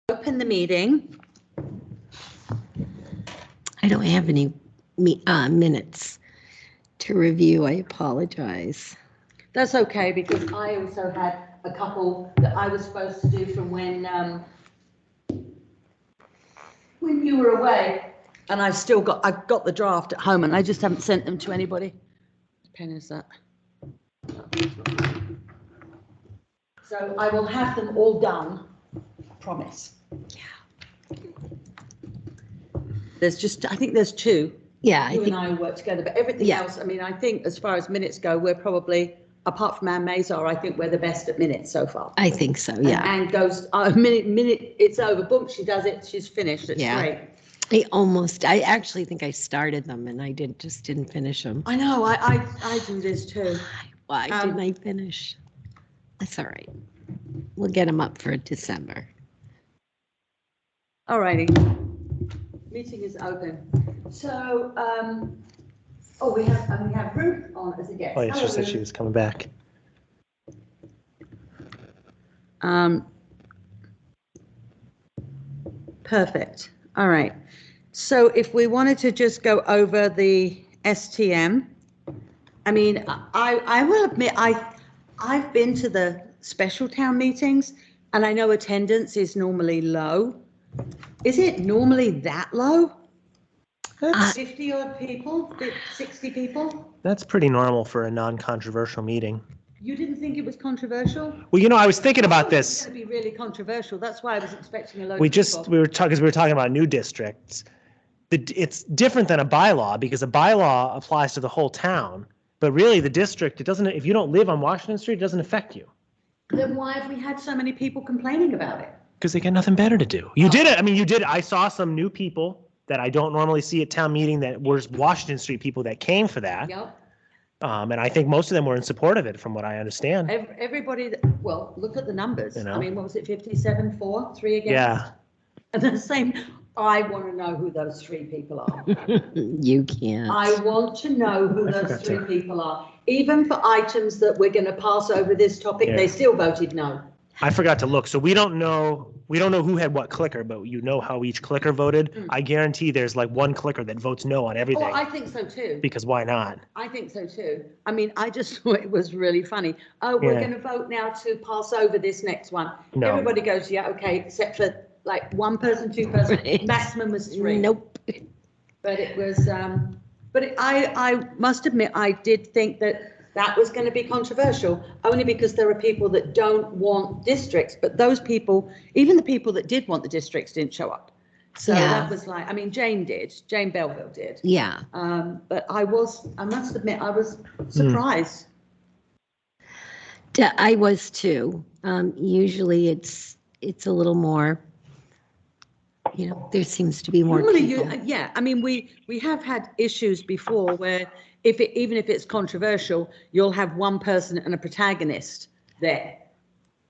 Open the meeting. I don't have any minutes to review. I apologize. That's okay, because I also had a couple that I was supposed to do from when you were away, and I've got the draft at home, and I just haven't sent them to anybody. What pen is that? So I will have them all done, promise. Yeah. I think there's two. Yeah, You and I work together, but everything else, I mean, I think as far as minutes go, we're probably, apart from Anne Mazar, I think we're the best at minutes so far. I think so, yeah. And goes, minute, it's over, boom, she does it, she's finished, it's great. I actually think I started them and I just didn't finish them. I know, I do this too. Why didn't I finish? That's all right. We'll get them up for December. All righty. Meeting is open. So, we have Ruth on as a guest. Oh, yeah, she said she was coming back. Perfect. All right. So if we wanted to just go over the STM, I mean, I will admit, I've been to the special town meetings, and I know attendance is normally low. Is it normally that low? 50 odd people, 60 people? That's pretty normal for a non-controversial meeting. You didn't think it was controversial? Well, I was thinking about this. It's going to be really controversial. That's why I was expecting a load of people. We were talking about new districts. It's different than a bylaw, because a bylaw applies to the whole town. But really, the district, if you don't live on Washington Street, it doesn't affect you. Then why have we had so many people complaining about it? Because they got nothing better to do. You did it. I mean, you did. I saw some new people that I don't normally see at town meeting that were Washington Street people that came for that. Yep. And I think most of them were in support of it, from what I understand. Everybody, look at the numbers. You know? I mean, what was it, 57 for, 3 against? Yeah. And the same, I want to know who those 3 people are. You can't. I want to know who those 3 people are. Even for items that we're going to pass over this topic, they still voted no. I forgot to look. So we don't know who had what clicker, but you know how each clicker voted. I guarantee there's like one clicker that votes no on everything. Oh, I think so too. Because why not? I think so too. I mean, I just thought it was really funny. Oh, we're going to vote now to pass over this next one. No. Everybody goes, yeah, okay, except for like 1 person, 2 person, maximum was 3. Nope. But it was, I must admit, I did think that was going to be controversial, only because there are people that don't want districts, but those people, even the people that did want the districts, didn't show up. So that was like, I mean, Jane Belleville did. Yeah. But I must admit, I was surprised. I was too. Usually it's a little more, there seems to be more people. I mean, we have had issues before where even if it's controversial, you'll have one person and a protagonist there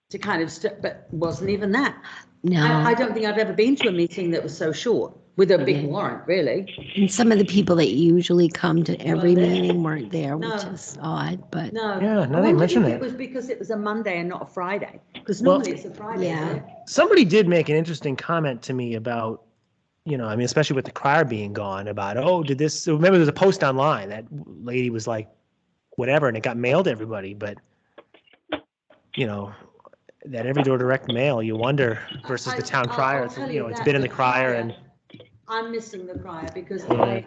to kind of, but wasn't even that. No. I don't think I've ever been to a meeting that was so short with a big warrant, really. And some of the people that usually come to every meeting weren't there, which is odd, but. No. Yeah, now they mention it. It was because it was a Monday and not a Friday, because normally it's a Friday. Yeah. Somebody did make an interesting comment to me about, I mean, especially with the crier being gone, about, remember there's a post online, that lady was like, whatever, and it got mailed to everybody, but, that every door direct mail, you wonder, versus the town crier, it's been in the crier and. I'm missing the crier because I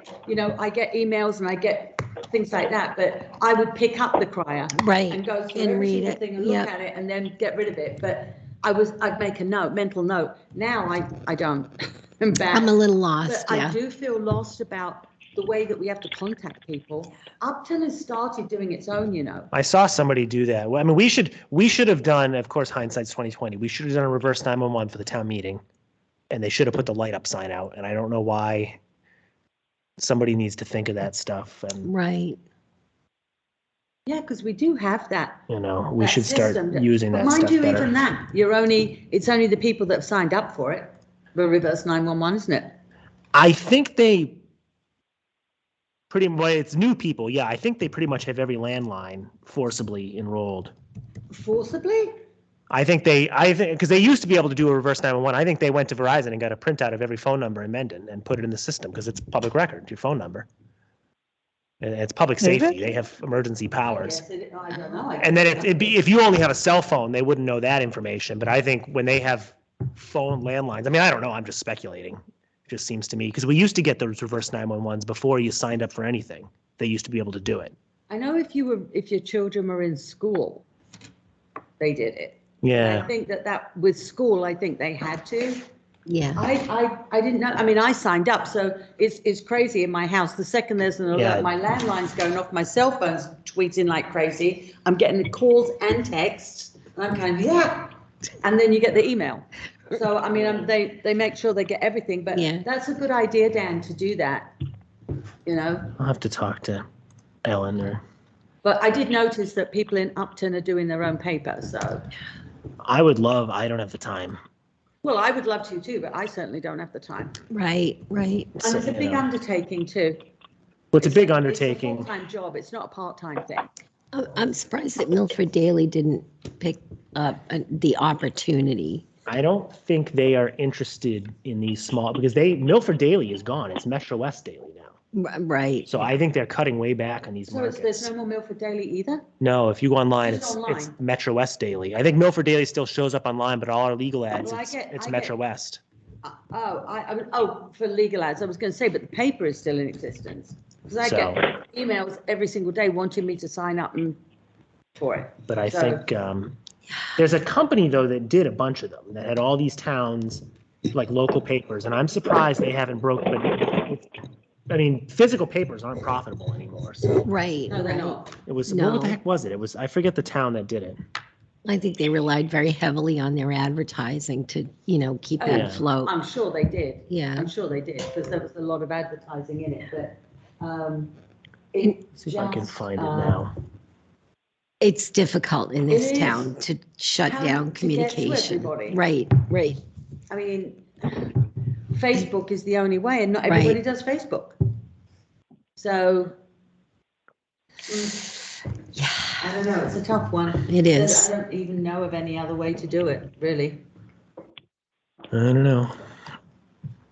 get emails and I get things like that, but I would pick up the crier. Right. And go through and every read single it. thing and look at it and then get rid of it. But I'd make a mental note. Now I don't. I'm a little lost, but I do feel lost about the way that we have to contact people. Upton has started doing its own, I saw somebody do that. Well, I mean, we should have done, of course, hindsight's 2020. We should have done a reverse 911 for the town meeting, and they should have put the light up sign out. And I don't know why. Somebody needs to think of that stuff. And right. Yeah, because we do have that. We should start using that stuff better. Mind you, even that, it's only the people that have signed up for it. The reverse 911, isn't it? I think they it's new people. Yeah, I think they pretty much have every landline forcibly enrolled. Forcibly? I think because they used to be able to do a reverse 911. I think they went to Verizon and got a printout of every phone number in Mendon and put it in the system because it's public record, your phone number. And it's public safety. They have emergency powers. I don't know. And then it'd be, if you only have a cell phone, they wouldn't know that information. But I think when they have phone landlines, I mean, I don't know, I'm just speculating. It just seems to me, because we used to get those reverse 911s before you signed up for anything. They used to be able to do it. I know if your children were in school, they did it. Yeah. I think that with school, I think they had to. Yeah. I didn't know. I mean, I signed up, so it's crazy in my house. The second there's an alert, Yeah. my landline's going off, my cell phone's tweeting like crazy. I'm getting the calls and texts, and I'm kind of, yeah. And then you get the email. So, I mean, they make sure they get everything, but Yeah. that's a good idea, Dan, to do that, you know? I'll have to talk to Ellen or, But I did notice that people in Upton are doing their own paper, so. I don't have the time. Well, I would love to too, but I certainly don't have the time. Right, right. And So, it's a you big know. undertaking too. Well, it's a big It's a undertaking. full-time job. It's not a part-time thing. I'm surprised that Milford Daily didn't pick up the opportunity. I don't think they are interested in these small, because Milford Daily is gone. It's Metro West Daily now. Right. So I think they're cutting way back on these So there's markets. no more Milford Daily either? No, if you go online, Just it's online. Metro West Daily. I think Milford Daily still shows up online, but all our legal ads, Well, I it's get- Metro West. For legal ads, I was going to say, but the paper is still in existence. Because I So- get emails every single day wanting me to sign up for it. But I So- think there's a company though that did a bunch of them that had all these towns, like local papers, and I'm surprised they haven't broken. I mean, physical papers aren't profitable anymore. So Right, No, they're right. not. it was, No. what the heck was it? It was, I forget the town that did it. I think they relied very heavily on their advertising to, keep Oh, that yeah. afloat. I'm sure they did. Yeah. I'm sure they did, because there was a lot of advertising in it, but, See if I can find it now. It's difficult in this It is. town to shut How down to get to communication. everybody. Right, right. I mean, Facebook is the only way, and not everybody Right. does Facebook. So, Yeah, I don't know, it's a tough one. it is. I don't even know of any other way to do it, really, I don't know.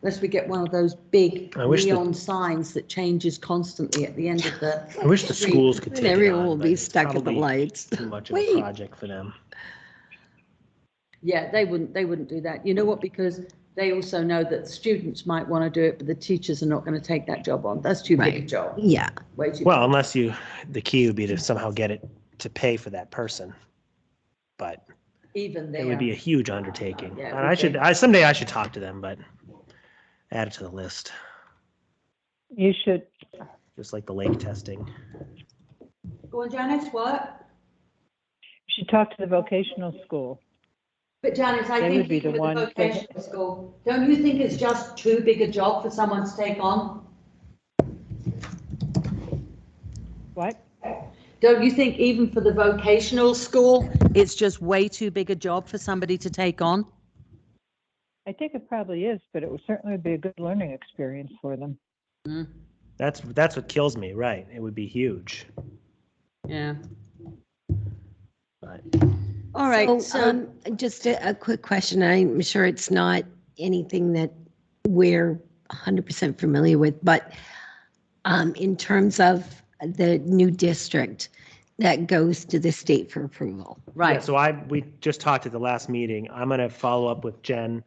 unless we get one of those big I wish that- neon signs that changes constantly at the end of the. I wish the street. schools could take And it everyone on, will but be it's stuck at the probably lights. Too much of a Wait. project for them. Yeah, they wouldn't do that. You know what? Because they also know that students might want to do it, but the teachers are not going to take that job on. That's too big a Right. job, Yeah, way too. Well, unless the key would be to somehow get it to pay for that person. But Even there. it would be a huge undertaking. Yeah, it And would be. someday I should talk to them, but add it to the list, You should, just like the lake testing. Go on, Janice, what? you should talk to the vocational school. But Janice, I They think would be even the with the ones that- vocational school, don't you think it's just too big a job for someone to take on? What? Don't you think even for the vocational school, it's just way too big a job for somebody to take on? I think it probably is, but it would certainly be a good learning experience for them. That's what kills me, right? It would be huge. Yeah. But All right, so, just a quick question. I'm sure it's not anything that we're 100% familiar with, but in terms of the new district that goes to the state for approval. yeah, right, so we just talked at the last meeting. I'm going to follow up with Jen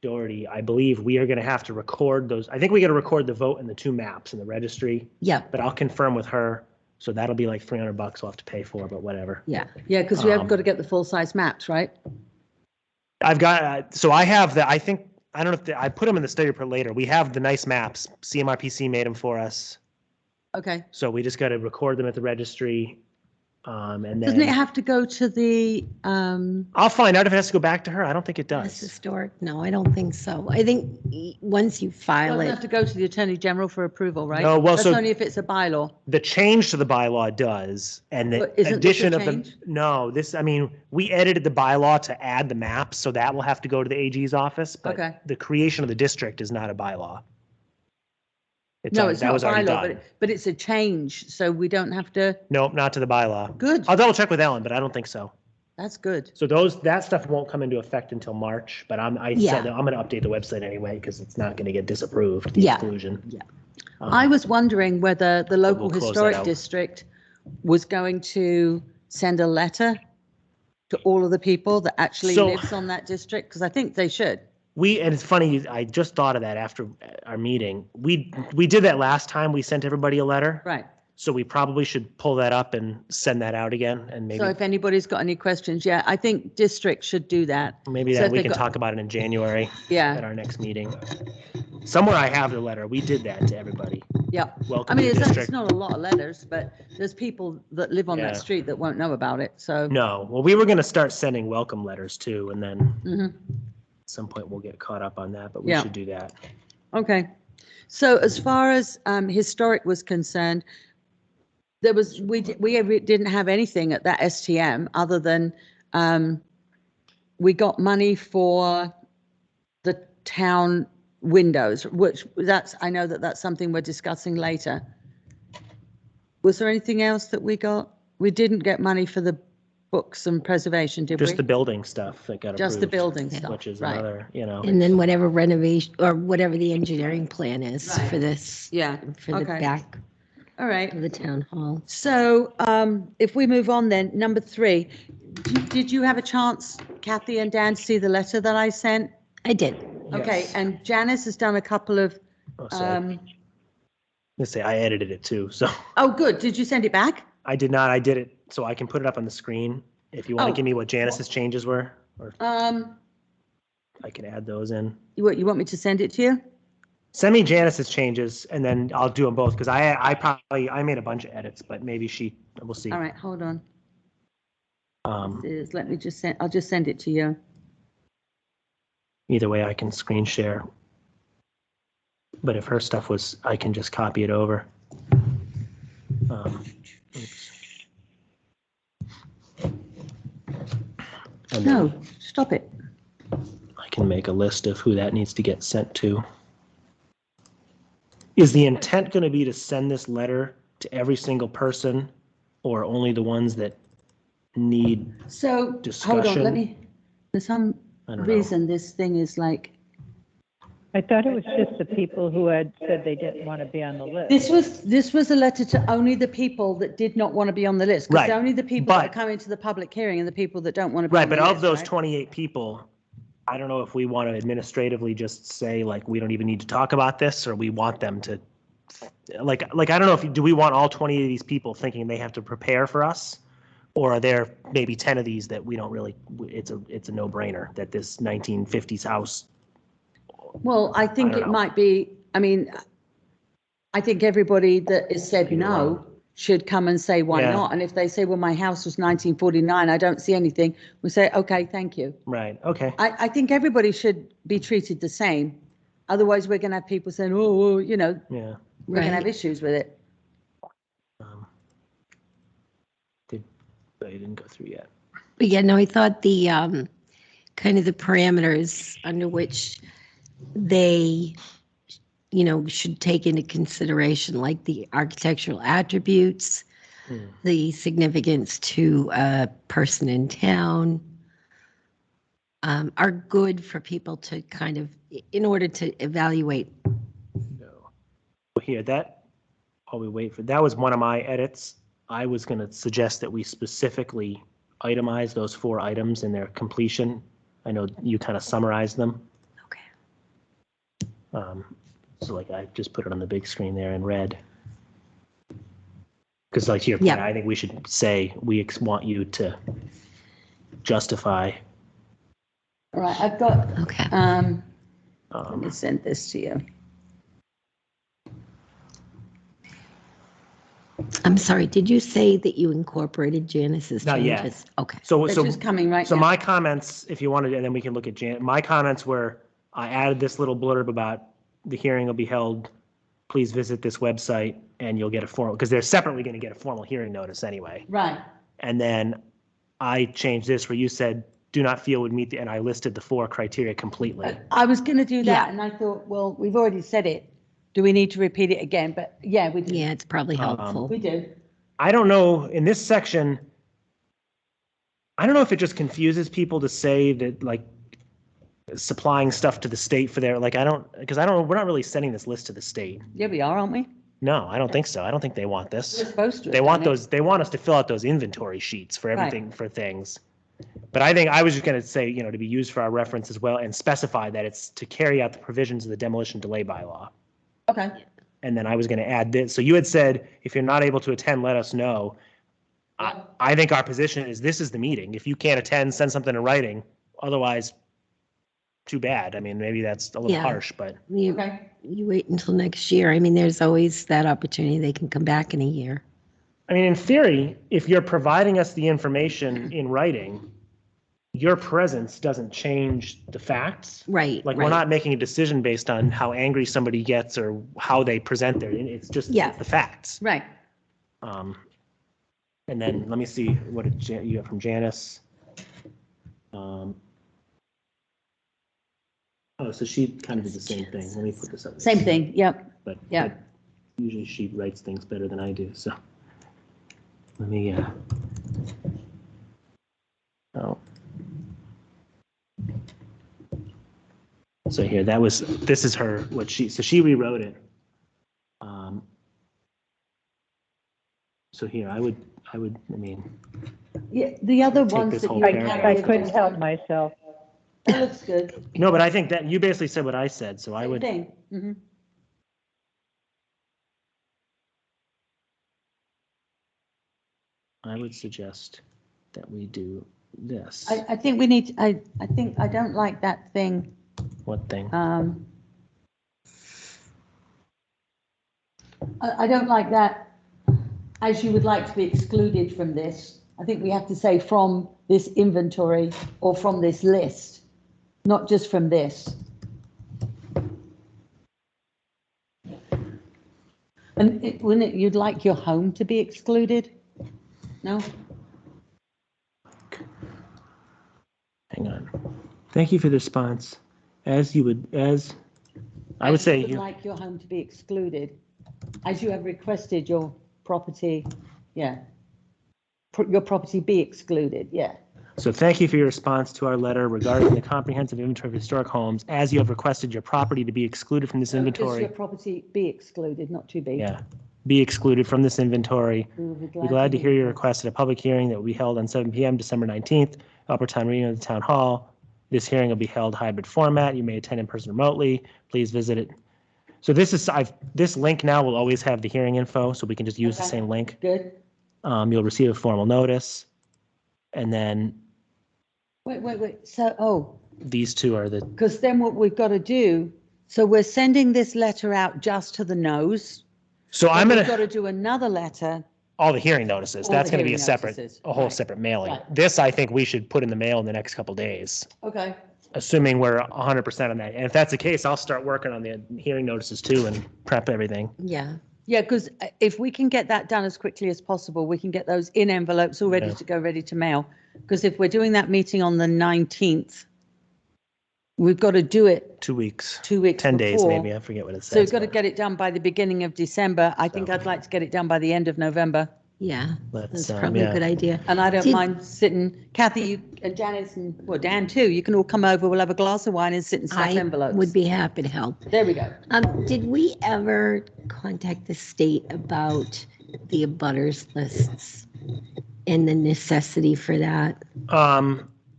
Doherty. I believe we are going to have to record those. I think we got to record the vote and the two maps in the registry, Yep, but I'll confirm with her. So that'll be like $300 we'll have to pay for, but whatever. yeah. yeah, because we have Um, got to get the full-size maps, right? I've got, so I have the, I think, I don't know if I put them in the study report later. We have the nice maps. CMRPC made them for us. Okay. So we just got to record them at the registry. And Doesn't it then have to go to the, I'll find out if it has to go back to her. I don't think it That's does. historic. No, I don't think so. I think once you file doesn't it, have to go to the Attorney General for approval, right? No, well, That's so- only if it's a bylaw. The change to the bylaw does, and the But isn't this a addition of the, change? no, I mean, we edited the bylaw to add the maps, so that will have to go to the AG's office, but Okay. the creation of the district is not a bylaw. No, it's that not was already bylaw, done. but it's a change, so we don't have to, Nope, not to the bylaw. good. I'll double check with Ellen, but I don't think so. That's good. So that stuff won't come into effect until March, but I Yeah. said that I'm going to update the website anyway because it's not going to get disapproved, the Yeah. exclusion. Yeah. Um, I was wondering whether the local we'll close that historic out. district was going to send a letter to all of the people that actually So- lives on that district, because I think they should. and it's funny, I just thought of that after our meeting. We did that last time. We sent everybody a letter. Right. So we probably should pull that up and send that out again and So maybe, if anybody's got any questions, yeah, I think districts should do that. maybe so that if we they can got- talk about it in January at Yeah, our next meeting. Somewhere I have the letter. We did that to everybody. yeah. I Welcome mean, to the it's district. not a lot of letters, but there's people that live on Yeah. that street that won't know about it, so. No, well, we were going to start sending welcome letters too, and then Mhm. at some point we'll get caught up on that, but we Yeah. should do that. Okay. So as far as historic was concerned, there was, we didn't have anything at that STM other than we got money for the town windows, which I know that that's something we're discussing later. Was there anything else that we got? We didn't get money for the books and preservation, did we? Just the building stuff that got approved. Just the building stuff, Which is right. another, And then whatever renovation or whatever the engineering plan is Right. for this, Yeah, for the okay. back all right. of the town hall. So if we move on then, number 3, did you have a chance, Kathy and Dan, to see the letter that I sent? I did. Okay, Yes. and Janice has done a couple of, Oh, sorry. Let's say I edited it too, so oh, good. Did you send it back? I did not, I did it, so I can put it up on the screen. If you want Oh. to give me what Janice's changes were, or Um, I can add those in. you want me to send it to you? Send me Janice's changes and then I'll do them both because I made a bunch of edits, but maybe we'll see. All right, hold on. Um, Let me just I'll just send it to you. Either way, I can screen share. But if her stuff was, I can just copy it over. Oops. And then No, stop it. I can make a list of who that needs to get sent to. Is the intent going to be to send this letter to every single person or only the ones that need, So, hold on, Discussion? let me, for some I don't know. reason, this thing is like, I thought it was just the people who had said they didn't want to be on the list. this was a letter to only the people that did not want to be on the list. Because Right, only the people that but- are coming to the public hearing and the people that don't want to be right, on the but list. of those right? 28 people, I don't know if we want to administratively just say like, we don't even need to talk about this, or we want them to, like, I don't know do we want all 20 of these people thinking they have to prepare for us? Or are there maybe 10 of these that we don't really, it's a no-brainer that this 1950s house, Well, I think don't it know. might be, I mean, I think everybody that has said Either no one. should come and say, why Yeah. not? And if they say, well, my house was 1949, I don't see anything, we say, okay, thank you. right, okay. I think everybody should be treated the same. Otherwise, we're going to have people saying, oh, well, you know, Yeah. we're going to have Right. issues with it. But it didn't go through yet. But yeah, no, I thought the kind of the parameters under which they, should take into consideration, like the architectural attributes, the significance to a person in town, are good for people to kind of, in order to evaluate. No. Here, while we wait that was one of my edits. I was going to suggest that we specifically itemize those 4 items in their completion. I know you kind of summarized them. Okay. So like I just put it on the big screen there in red. Because like to your point, Yeah. I think we should say we want you to justify. All right, I've got, Okay. let me send this to you. I'm sorry, did you say that you incorporated Janice's Not yet. changes? Okay. So It's just coming right So now. my comments, if you wanted, and then we can look at my comments were, I added this little blurb about the hearing will be held. Please visit this website and you'll get a formal, because they're separately going to get a formal hearing notice anyway. Right. And then I changed this where you said, do not feel would meet and I listed the 4 criteria completely. I was going to do that Yeah. and I thought, well, we've already said it. Do we need to repeat it again? But yeah, we do. Yeah, it's probably helpful. We do. I don't know, in this section, I don't know if it just confuses people to say that like supplying stuff to the state for their, like, we're not really sending this list to the state. Yeah, we are, aren't we? No, I don't think so. I don't think they want We're this. supposed to. They have want done it. those, they want us to fill out those inventory sheets for Right. everything, for things. But I think I was just going to say, to be used for our reference as well and specify that it's to carry out the provisions of the demolition delay bylaw. Okay, And then I was going to add this. So you had said, if you're not able to attend, let us know. I think our position is this is the meeting. If you can't attend, send something in writing. Otherwise, too bad. I mean, maybe that's a little Yeah. harsh, but You, okay. you wait until next year. I mean, there's always that opportunity. They can come back in a year. I mean, in theory, if you're providing us the information in writing, your presence doesn't change the facts. Right. Like, we're right. not making a decision based on how angry somebody gets or how they present it's just Yeah. the facts. Right. And then let me see, what did you got from Janice? Oh, so she kind of did the same thing. Let me put this up. Same thing, yep. But Yeah. but usually she writes things better than I do, so. Let me, oh. So here, this is her, so she rewrote it. So here, I mean, Yeah, the other Take ones this that whole you. paragraph. I couldn't help myself. That looks good. no, but I think that you basically said what I said, so I Same would, thing. Mhm. I would suggest that we do this. I think we need, I think, I don't like that thing. What thing? I don't like that, as you would like to be excluded from this. I think we have to say from this inventory or from this list, not just from this. And wouldn't it, you'd like your home to be excluded? No? Hang on. Thank you for the response. I would say Would like your home to be excluded, as you have requested your property, yeah. Your property be excluded, yeah. So thank you for your response to our letter regarding the comprehensive inventory of historic homes. As you have requested your property to be excluded from this Just inventory. your property be excluded, not to be. Yeah, be excluded from this inventory. We will be Be glad to hear your request at a public hearing that will be held on 7 p.m. December 19th, Upper Town Meeting of the Town Hall. This hearing will be held hybrid format. You may attend in person remotely. Please visit it. So this link now will always have the hearing info, so we can just use the Okay. same link. Good. You'll receive a formal notice. And then Wait, so, these two are the, because then what we've got to do, so we're sending this letter out just to the nose. so I'm We've got gonna, to do another letter. all the hearing notices, All that's the gonna be a hearing separate, notices. a whole Right. separate mailing. Right. This, I think we should put in the mail in the next couple days, Okay. assuming we're 100% on that. And if that's the case, I'll start working on the hearing notices too and prep everything. Yeah. Yeah, because if we can get that done as quickly as possible, we can get those in envelopes all ready Yeah. to go, ready to mail. Because if we're doing that meeting on the 19th, we've got to do it 2 weeks, 2 weeks 10 days before. maybe, I forget what it says. So we've got to but get it done by the beginning of December. I think So- I'd like to get it done by the end of November. Yeah. let's, That's probably yeah. a good idea. And I don't Did- mind sitting, Kathy, you and Janice and, well, Dan too, you can all come over, we'll have a glass of wine and sit and stuff I envelopes. would be happy to help. There we go. Did we ever contact the state about the abutters lists and the necessity for that?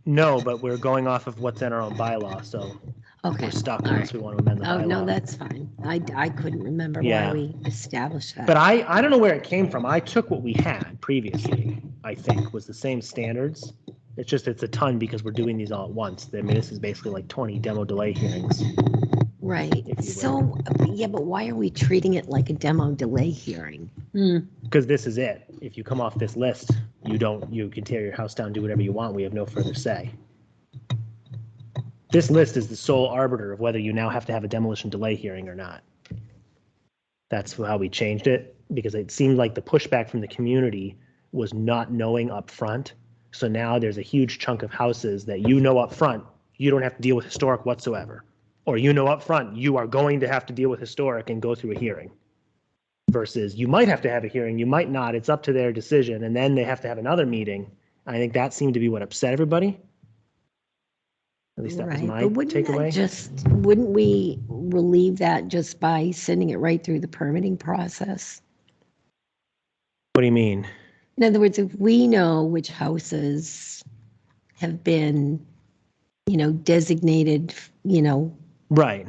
No, but we're going off of what's in our own bylaw, so Okay. we're stuck all unless right. we want to amend the Oh, no, bylaw. that's fine. I couldn't remember Yeah. why we established that. But I don't know where it came from. I took what we had previously, I think, was the same standards. It's just, it's a ton because we're doing these all at once. I mean, this is basically like 20 demo delay hearings. Right. if you So, yeah, but why are we treating it like a demo delay hearing? Because this is it. If you come off this list, you can tear your house down, do whatever you want. We have no further say. This list is the sole arbiter of whether you now have to have a demolition delay hearing or not. That's how we changed it, because it seemed like the pushback from the community was not knowing up front. So now there's a huge chunk of houses that you know up front, you don't have to deal with historic whatsoever. Or you know up front, you are going to have to deal with historic and go through a hearing. Versus you might have to have a hearing, you might not, it's up to their decision, and then they have to have another meeting, I think that seemed to be what upset everybody. At least that was Right, my but wouldn't we relieve that just by sending it right through the permitting process? What do you mean? In other words, if we know which houses have been, designated, Right.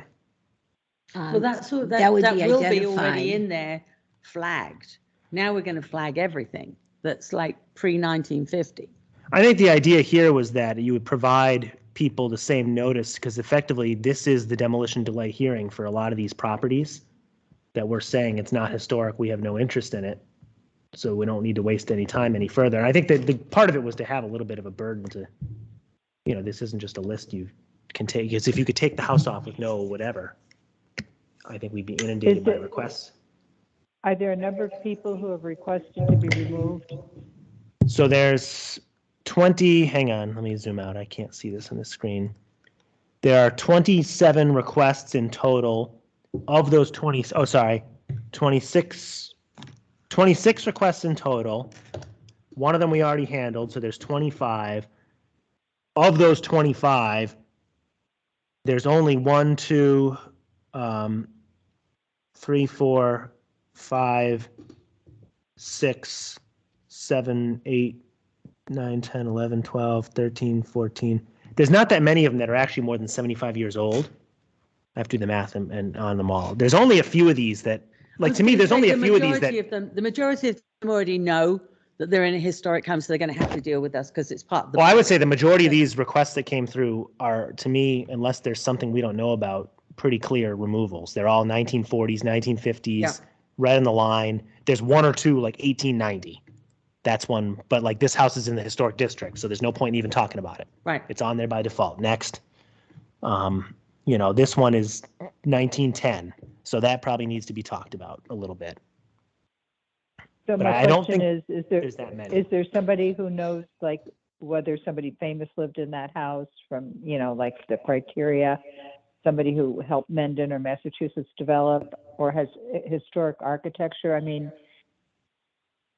Well, that's all, that would that be will be already identified. in there flagged. Now we're going to flag everything that's like pre-1950. I think the idea here was that you would provide people the same notice because effectively this is the demolition delay hearing for a lot of these properties that we're saying it's not historic, we have no interest in it. So we don't need to waste any time any further. And I think that the part of it was to have a little bit of a burden to, this isn't just a list you can take. Because if you could take the house off with no whatever, I think we'd be inundated by requests. Are there a number of people who have requested to be removed? So there's 20, hang on, let me zoom out. I can't see this on the screen. There are 27 requests in total. Of those 26 requests in total. One of them we already handled, so there's 25. Of those 25, there's only 1, 2, 3, 4, 5, 6, 7, 8, 9, 10, 11, 12, 13, 14. There's not that many of them that are actually more than 75 years old. I have to do the math and on them all. There's only a few of these that, like, to me, there's only a few of these that. The majority of them already know that they're in a historic home, so they're going to have to deal with us because it's part of the. Well, I would say the majority of these requests that came through are, to me, unless there's something we don't know about, pretty clear removals. They're all 1940s, 1950s, Yeah. right on the line. There's one or two like 1890. That's one, but like this house is in the historic district, so there's no point in even talking about it. Right. It's on there by default. Next. This one is 1910, so that probably needs to be talked about a little bit. So But my I don't question think is There's that many. is there somebody who knows, like, whether somebody famous lived in that house from, like the criteria, somebody who helped Mendon or Massachusetts develop, or has historic architecture? I mean,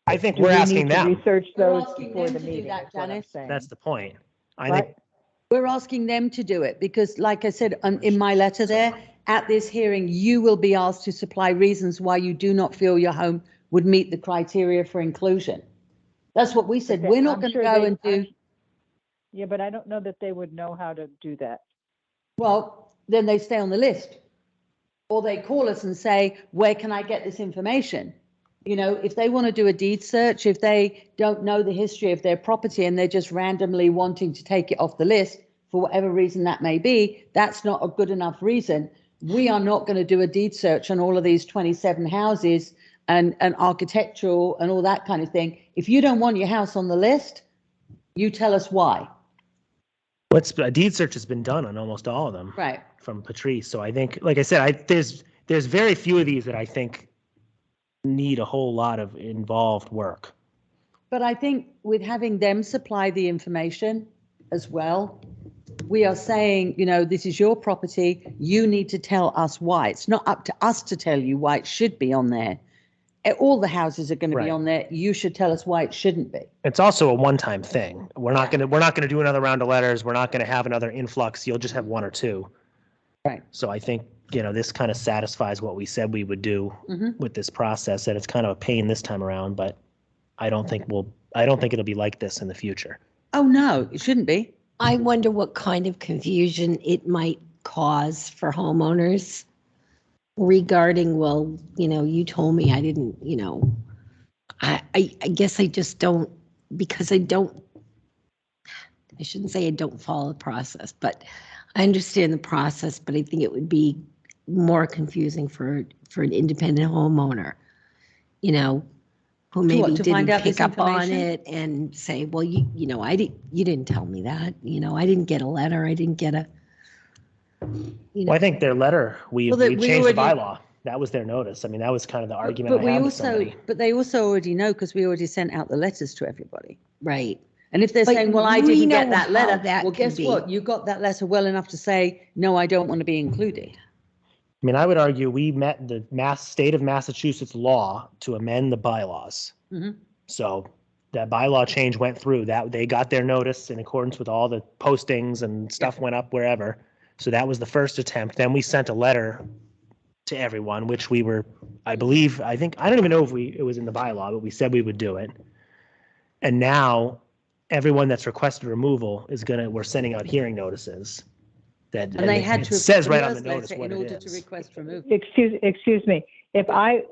I think do we're we asking need to them. research We're those asking before them the to do meeting? that, is what I'm Janice. saying. That's the point. I Right? think We're asking them to do it because, like I said in my letter there, at this hearing, you will be asked to supply reasons why you do not feel your home would meet the criteria for inclusion. That's what we said. But We're not I'm going to sure go they- and do, Yeah, but I don't know that they would know how to do that. well, then they stay on the list. Or they call us and say, where can I get this information? If they want to do a deed search, if they don't know the history of their property and they're just randomly wanting to take it off the list for whatever reason that may be, that's not a good enough reason. We are not going to do a deed search on all of these 27 houses and architectural and all that kind of thing. If you don't want your house on the list, you tell us why. a deed search has been done on almost all of them. Right. From Patrice. So I think, like I said, there's very few of these that I think need a whole lot of involved work. But I think with having them supply the information as well, we are saying, this is your property. You need to tell us why. It's not up to us to tell you why it should be on there. All the houses are going to be Right. on there. You should tell us why it shouldn't be. It's also a one-time thing. We're not going to do another round of letters. We're not going to have another influx. You'll just have one or two. Right. So I think, this kind of satisfies what we said we would do with this process, and it's kind of a pain this time around, but I don't think it'll be like this in the future. Oh, no, it shouldn't be. I wonder what kind of confusion it might cause for homeowners regarding, well, you told me I didn't, I guess I just don't, because I shouldn't say I don't follow the process, but I understand the process, but I think it would be more confusing for an independent homeowner, who maybe to find didn't out this pick up on information? it and say, well, you didn't tell me that, I didn't get a letter, I didn't get a, Well, I think their letter, we Well, we changed the already- bylaw. That was their notice. I mean, that was kind of the argument I had with somebody. But they also already know because we already sent out the letters to everybody. right. And if they're But saying, well, I we didn't know get that how letter, that well, can guess be. what? You got that letter well enough to say, no, I don't want to be included. I mean, I would argue we met the state of Massachusetts law to amend the bylaws. Mhm. So that bylaw change went through, that they got their notice in accordance with all the postings and stuff went up wherever. So that was the first attempt. Then we sent a letter to everyone, which we were, I believe, I don't even know if it was in the bylaw, but we said we would do it. And now everyone that's requested removal we're sending out hearing notices. And they had it to. says right on approve the us notice later what in it order to is. request removal. Excuse me. If I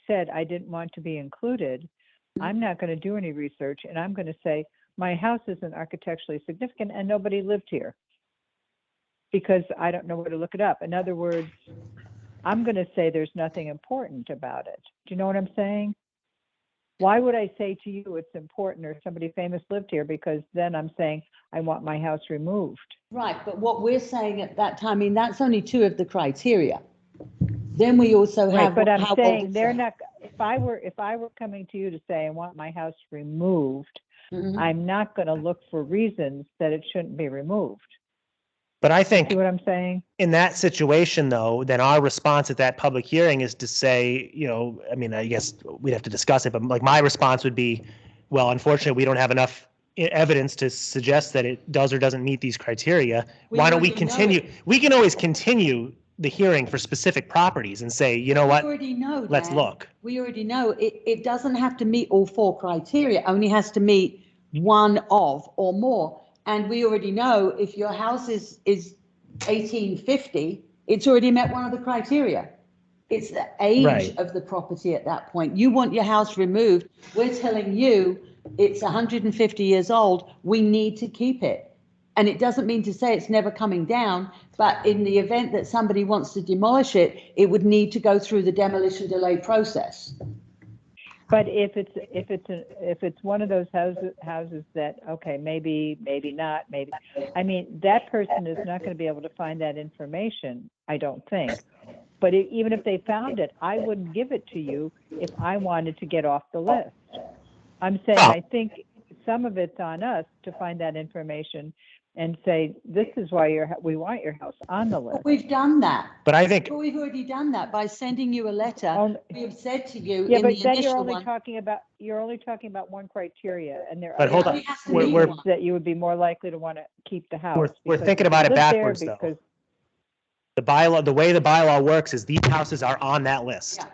said I didn't want to be included, I'm not going to do any research, and I'm going to say my house isn't architecturally significant and nobody lived here because I don't know where to look it up. In other words, I'm going to say there's nothing important about it. Do you know what I'm saying? Why would I say to you it's important or somebody famous lived here? Because then I'm saying I want my house removed. Right, but what we're saying at that time, I mean, that's only two of the criteria. Then we also Right, have. but I'm how old saying it's they're at. not, if I were coming to you to say I want my house removed, Mhm. I'm not going to look for reasons that it shouldn't be removed. But I think See what I'm saying? in that situation, though, then our response at that public hearing is to say, I mean, I guess we'd have to discuss it, but like my response would be, well, unfortunately, we don't have enough evidence to suggest that it does or doesn't meet these criteria. We Why don't we already know continue? it. We can always continue the hearing for specific properties and say, you know We what, already know, let's Dan. look. We already know it doesn't have to meet all four criteria, only has to meet one of or more. And we already know if your house is 1850, it's already met one of the criteria. It's the age Right. of the property at that point. You want your house removed. We're telling you it's 150 years old. We need to keep it. And it doesn't mean to say it's never coming down, but in the event that somebody wants to demolish it, it would need to go through the demolition delay process. But if it's one of those houses that, okay, maybe not, maybe, I mean, that person is not going to be able to find that information, I don't think. But even if they found it, I wouldn't give it to you if I wanted to get off the list. I'm saying I think some of it's on us to find that information and say, this is why we want your house on the list. But we've done that. But I think, But we've already done that by sending you a letter. We have said to you Yeah, in but the then you're initial only one. talking about one criteria, and there But are hold other on, It has to we're- meet we're- one. that you would be more likely to want to keep the house. we're because thinking you about it live there, backwards, though. because- the way the bylaw works is these houses are on that list. Yeah.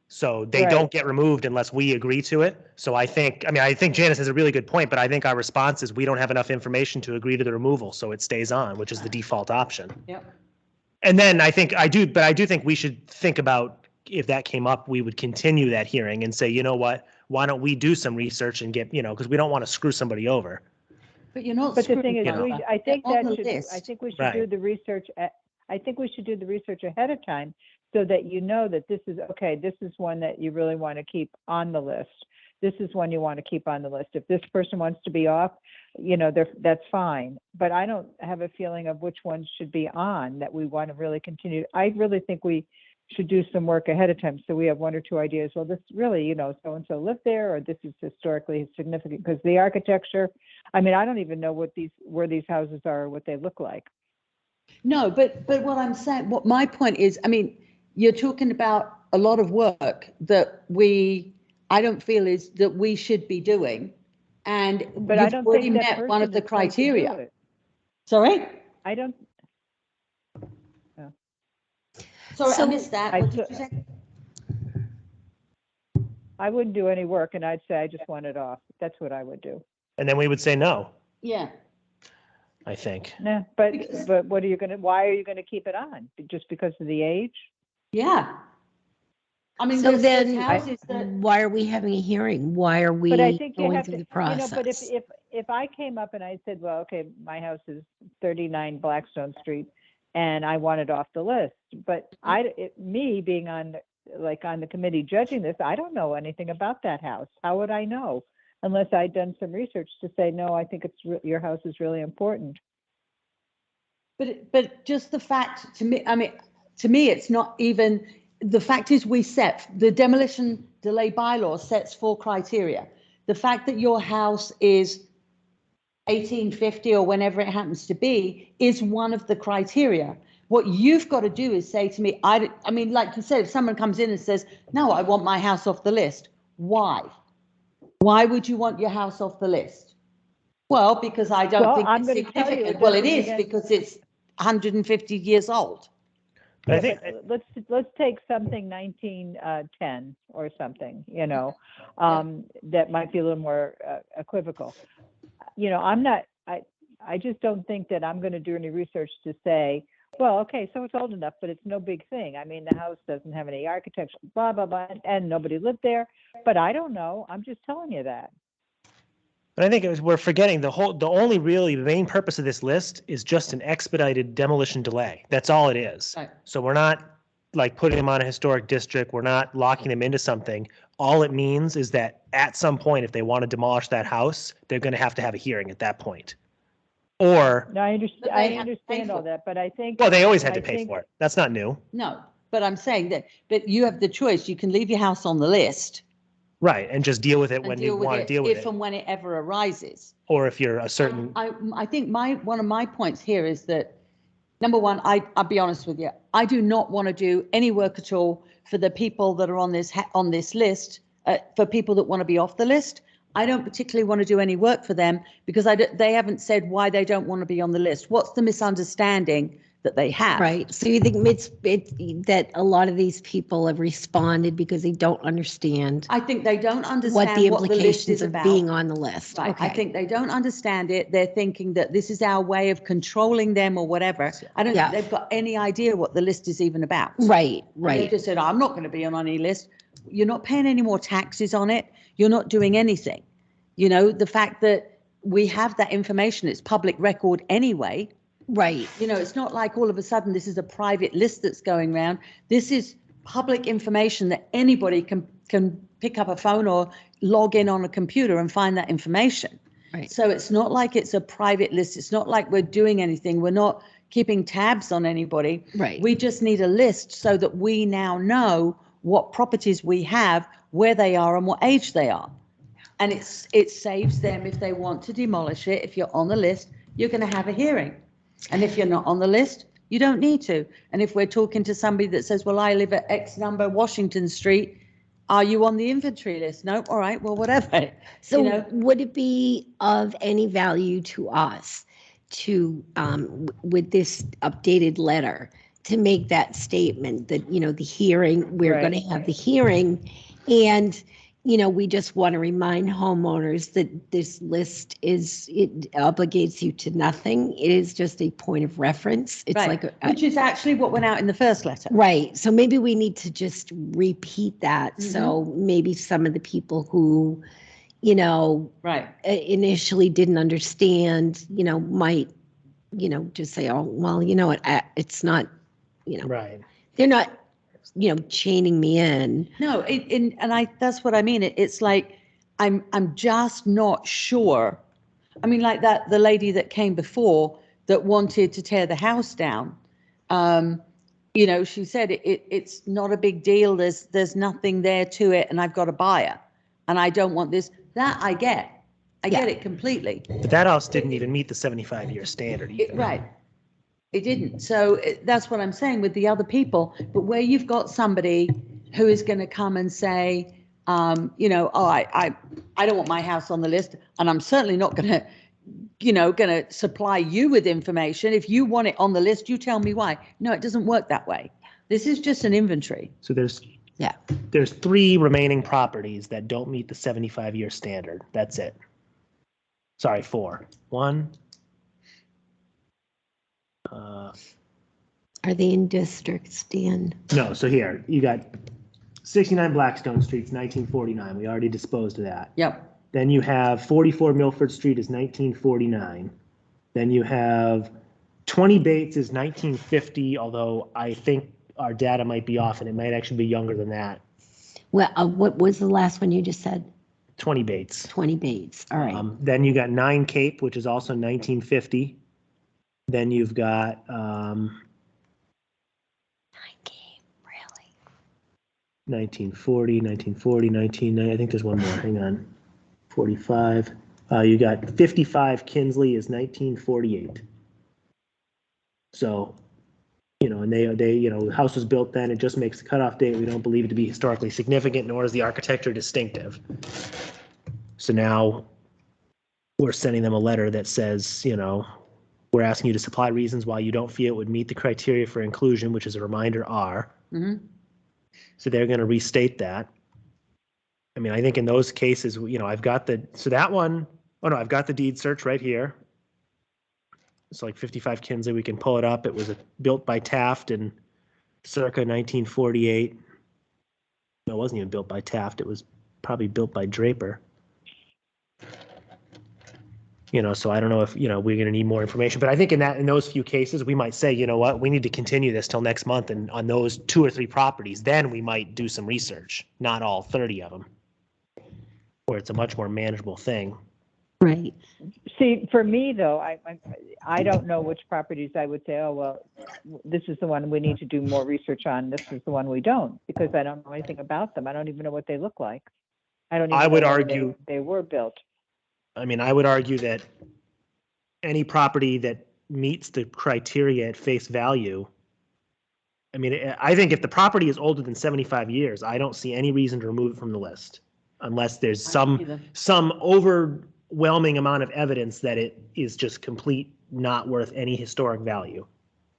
So they Right. don't get removed unless we agree to it. So I think Janice has a really good point, but I think our response is we don't have enough information to agree to the removal, so it stays on, which is the default option. Yep. And then I do think we should think about if that came up, we would continue that hearing and say, you know what, why don't we do some research and get, because we don't want to screw somebody over. But you're not. But the thing screwing is, over. I think They're on that the should, list. I think we should do Right. the research, I think we should do the research ahead of time so that you know that this is, okay, this is one that you really want to keep on the list. This is one you want to keep on the list. If this person wants to be off, that's fine. But I don't have a feeling of which ones should be on that we want to really continue. I really think we should do some work ahead of time. So we have one or two ideas. Well, this really, so-and-so lived there, or this is historically significant because the architecture, I mean, I don't even know where these houses are or what they look like. No, but what I'm saying, what my point is, I mean, you're talking about a lot of work that I don't feel is that we should be doing. And But I you've don't already think that met one of person the is going to do criteria. it. Sorry? I don't, Sorry, I So- missed that. I What did t- you say? I wouldn't do any work and I'd say I just want it off. That's what I would do. And then we would say no, Yeah. I think. Nah, but Because- why are you gonna keep it on? Just because of the age? Yeah. I mean, So there's then, houses that, why are we having a hearing? Why are we But I think you going have through to, the process? but if I came up and I said, well, okay, my house is 39 Blackstone Street and I want it off the list, but me being on the committee judging this, I don't know anything about that house. How would I know? Unless I'd done some research to say, no, I think your house is really important. but just the fact to me, I mean, to me, it's not even, the fact is the demolition delay bylaw sets 4 criteria. The fact that your house is 1850 or whenever it happens to be is one of the criteria. What you've got to do is say to me, I mean, like you said, if someone comes in and says, no, I want my house off the list, why? Why would you want your house off the list? Well, because I don't Well, think I'm it's gonna tell you, significant. it Well, it doesn't is begin- because it's 150 years old. But I Yeah, think, but let's take something 1910 or something, that might be a little more equivocal. I just don't think that I'm going to do any research to say, well, okay, so it's old enough, but it's no big thing. I mean, the house doesn't have any architecture, blah, blah, blah, and nobody lived there. But I don't know. I'm just telling you that. but I think we're forgetting the only really main purpose of this list is just an expedited demolition delay. That's all it is. Right. So we're not like putting them on a historic district. We're not locking them into something. All it means is that at some point, if they want to demolish that house, they're going to have a hearing at that point. Or, No, I understand. But I they have to pay understand all for it. that, but I think. well, they always had to I pay think- for it. That's not new. No, but I'm saying that, but you have the choice. You can leave your house on the list Right. And just deal with it and when you deal with want to it deal with if it. and when it ever arises. Or if you're a certain, I think one of my points here is that, number one, I'll be honest with you, I do not want to do any work at all for the people that are on this list, for people that want to be off the list. I don't particularly want to do any work for them because they haven't said why they don't want to be on the list. What's the misunderstanding that they have? Right. So you think it's that a lot of these people have responded because they don't understand I think they don't what understand the what the list implications is of about. being on the list. Right. I Okay. think they don't understand it. They're thinking that this is our way of controlling them or whatever. I don't Yeah. think they've got any idea what the list is even about. Right, They right. just said, I'm not going to be on any list. You're not paying any more taxes on it. You're not doing anything. The fact that we have that information, it's public record anyway. Right. It's not like all of a sudden this is a private list that's going around. This is public information that anybody can pick up a phone or log in on a computer and find that information. Right. So it's not like it's a private list. It's not like we're doing anything. We're not keeping tabs on anybody. Right. We just need a list so that we now know what properties we have, where they are and what age they are. And it saves them if they want to demolish it. If you're on the list, you're going to have a hearing. And if you're not on the list, you don't need to. And if we're talking to somebody that says, well, I live at X number Washington Street, are you on the inventory list? No, all right, well, whatever. So would it be of any value to us to, with this updated letter, to make that statement that, the hearing, we're going to have the hearing, and, we just want to remind homeowners that this list it obligates you to nothing. It is just a point of reference. It's Right, like, which is actually what went out in the first letter. right. So maybe we need to just repeat that. So maybe some of the people who, Right. initially didn't understand, might, just say, oh, well, it's not, right. they're not, chaining me in. No, that's what I mean. It's like, I'm just not sure. I mean, like the lady that came before that wanted to tear the house down. She said it's not a big deal. There's nothing there to it, and I've got a buyer, and I don't want this. That I get. I get it completely. But that house didn't even meet the 75-year standard either. Right. It didn't. So that's what I'm saying with the other people. But where you've got somebody who is going to come and say, I don't want my house on the list, and I'm certainly not going to supply you with information. If you want it on the list, you tell me why. No, it doesn't work that way. This is just an inventory. So there's 3 remaining properties that don't meet the 75-year standard. That's it. Sorry, 4. 1. Are they in districts, Dan? No, so here, you got 69 Blackstone Street's 1949. We already disposed of that. Yep. Then you have 44 Milford Street is 1949. Then you have 20 Bates is 1950, although I think our data might be off and it might actually be younger than that. Well, what was the last one you just said? 20 Bates. 20 Bates. All right. Then you got 9 Cape, which is also 1950. Then you've got 1940, 1940, I think there's one more. Hang on. 45. You got 55 Kinsley is 1948. So, and they, house was built then. It just makes the cutoff date. We don't believe it to be historically significant, nor is the architecture distinctive. So now we're sending them a letter that says, we're asking you to supply reasons why you don't feel it would meet the criteria for inclusion, which is a reminder are. Mhm. So they're going to restate that. I mean, I think in those cases, I've got that one, I've got the deed search right here. It's like 55 Kinsley, we can pull it up. It was built by Taft in circa 1948. No, it wasn't even built by Taft. It was probably built by Draper. So I don't know if, we're going to need more information, but I think in those few cases, we might say, you know what, we need to continue this till next month. And on those 2 or 3 properties, then we might do some research, not all 30 of them, where it's a much more manageable thing. Right. See, for me though, I don't know which properties I would say, oh, well, this is the one we need to do more research on. This is the one we don't, because I don't know anything about them. I don't even know what they look like. I don't even I would know when argue- they were built. I mean, I would argue that any property that meets the criteria at face value, I mean, I think if the property is older than 75 years, I don't see any reason to remove it from the list unless there's some overwhelming amount of evidence that it is just complete, not worth any historic value.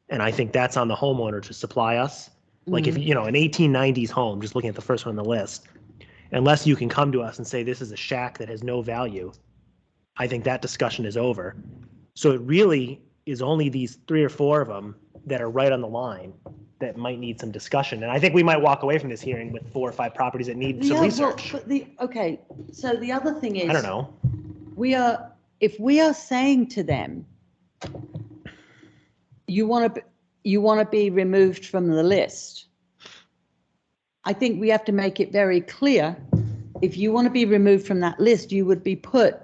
And I think that's on the homeowner to supply us. Like if, an 1890s home, just looking at the first one on the list, unless you can come to us and say this is a shack that has no value, I think that discussion is over. So it really is only these 3 or 4 of them that are right on the line that might need some discussion. And I think we might walk away from this hearing with 4 or 5 properties that need some research. But so the other thing is. I don't know. If we are saying to them, you want to be removed from the list, I think we have to make it very clear. If you want to be removed from that list, you would be put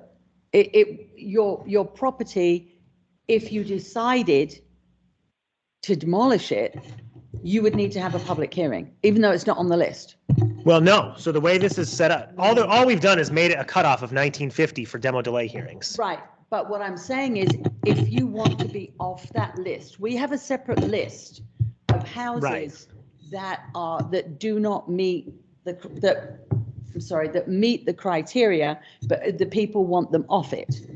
your property, if you decided to demolish it, you would need to have a public hearing, even though it's not on the list. Well, no. So the way this is set up, all we've done is made it a cutoff of 1950 for demo delay hearings. Right. But what I'm saying is, if you want to be off that list, we have a separate list of houses that do not meet that meet the criteria, but the people want them off it.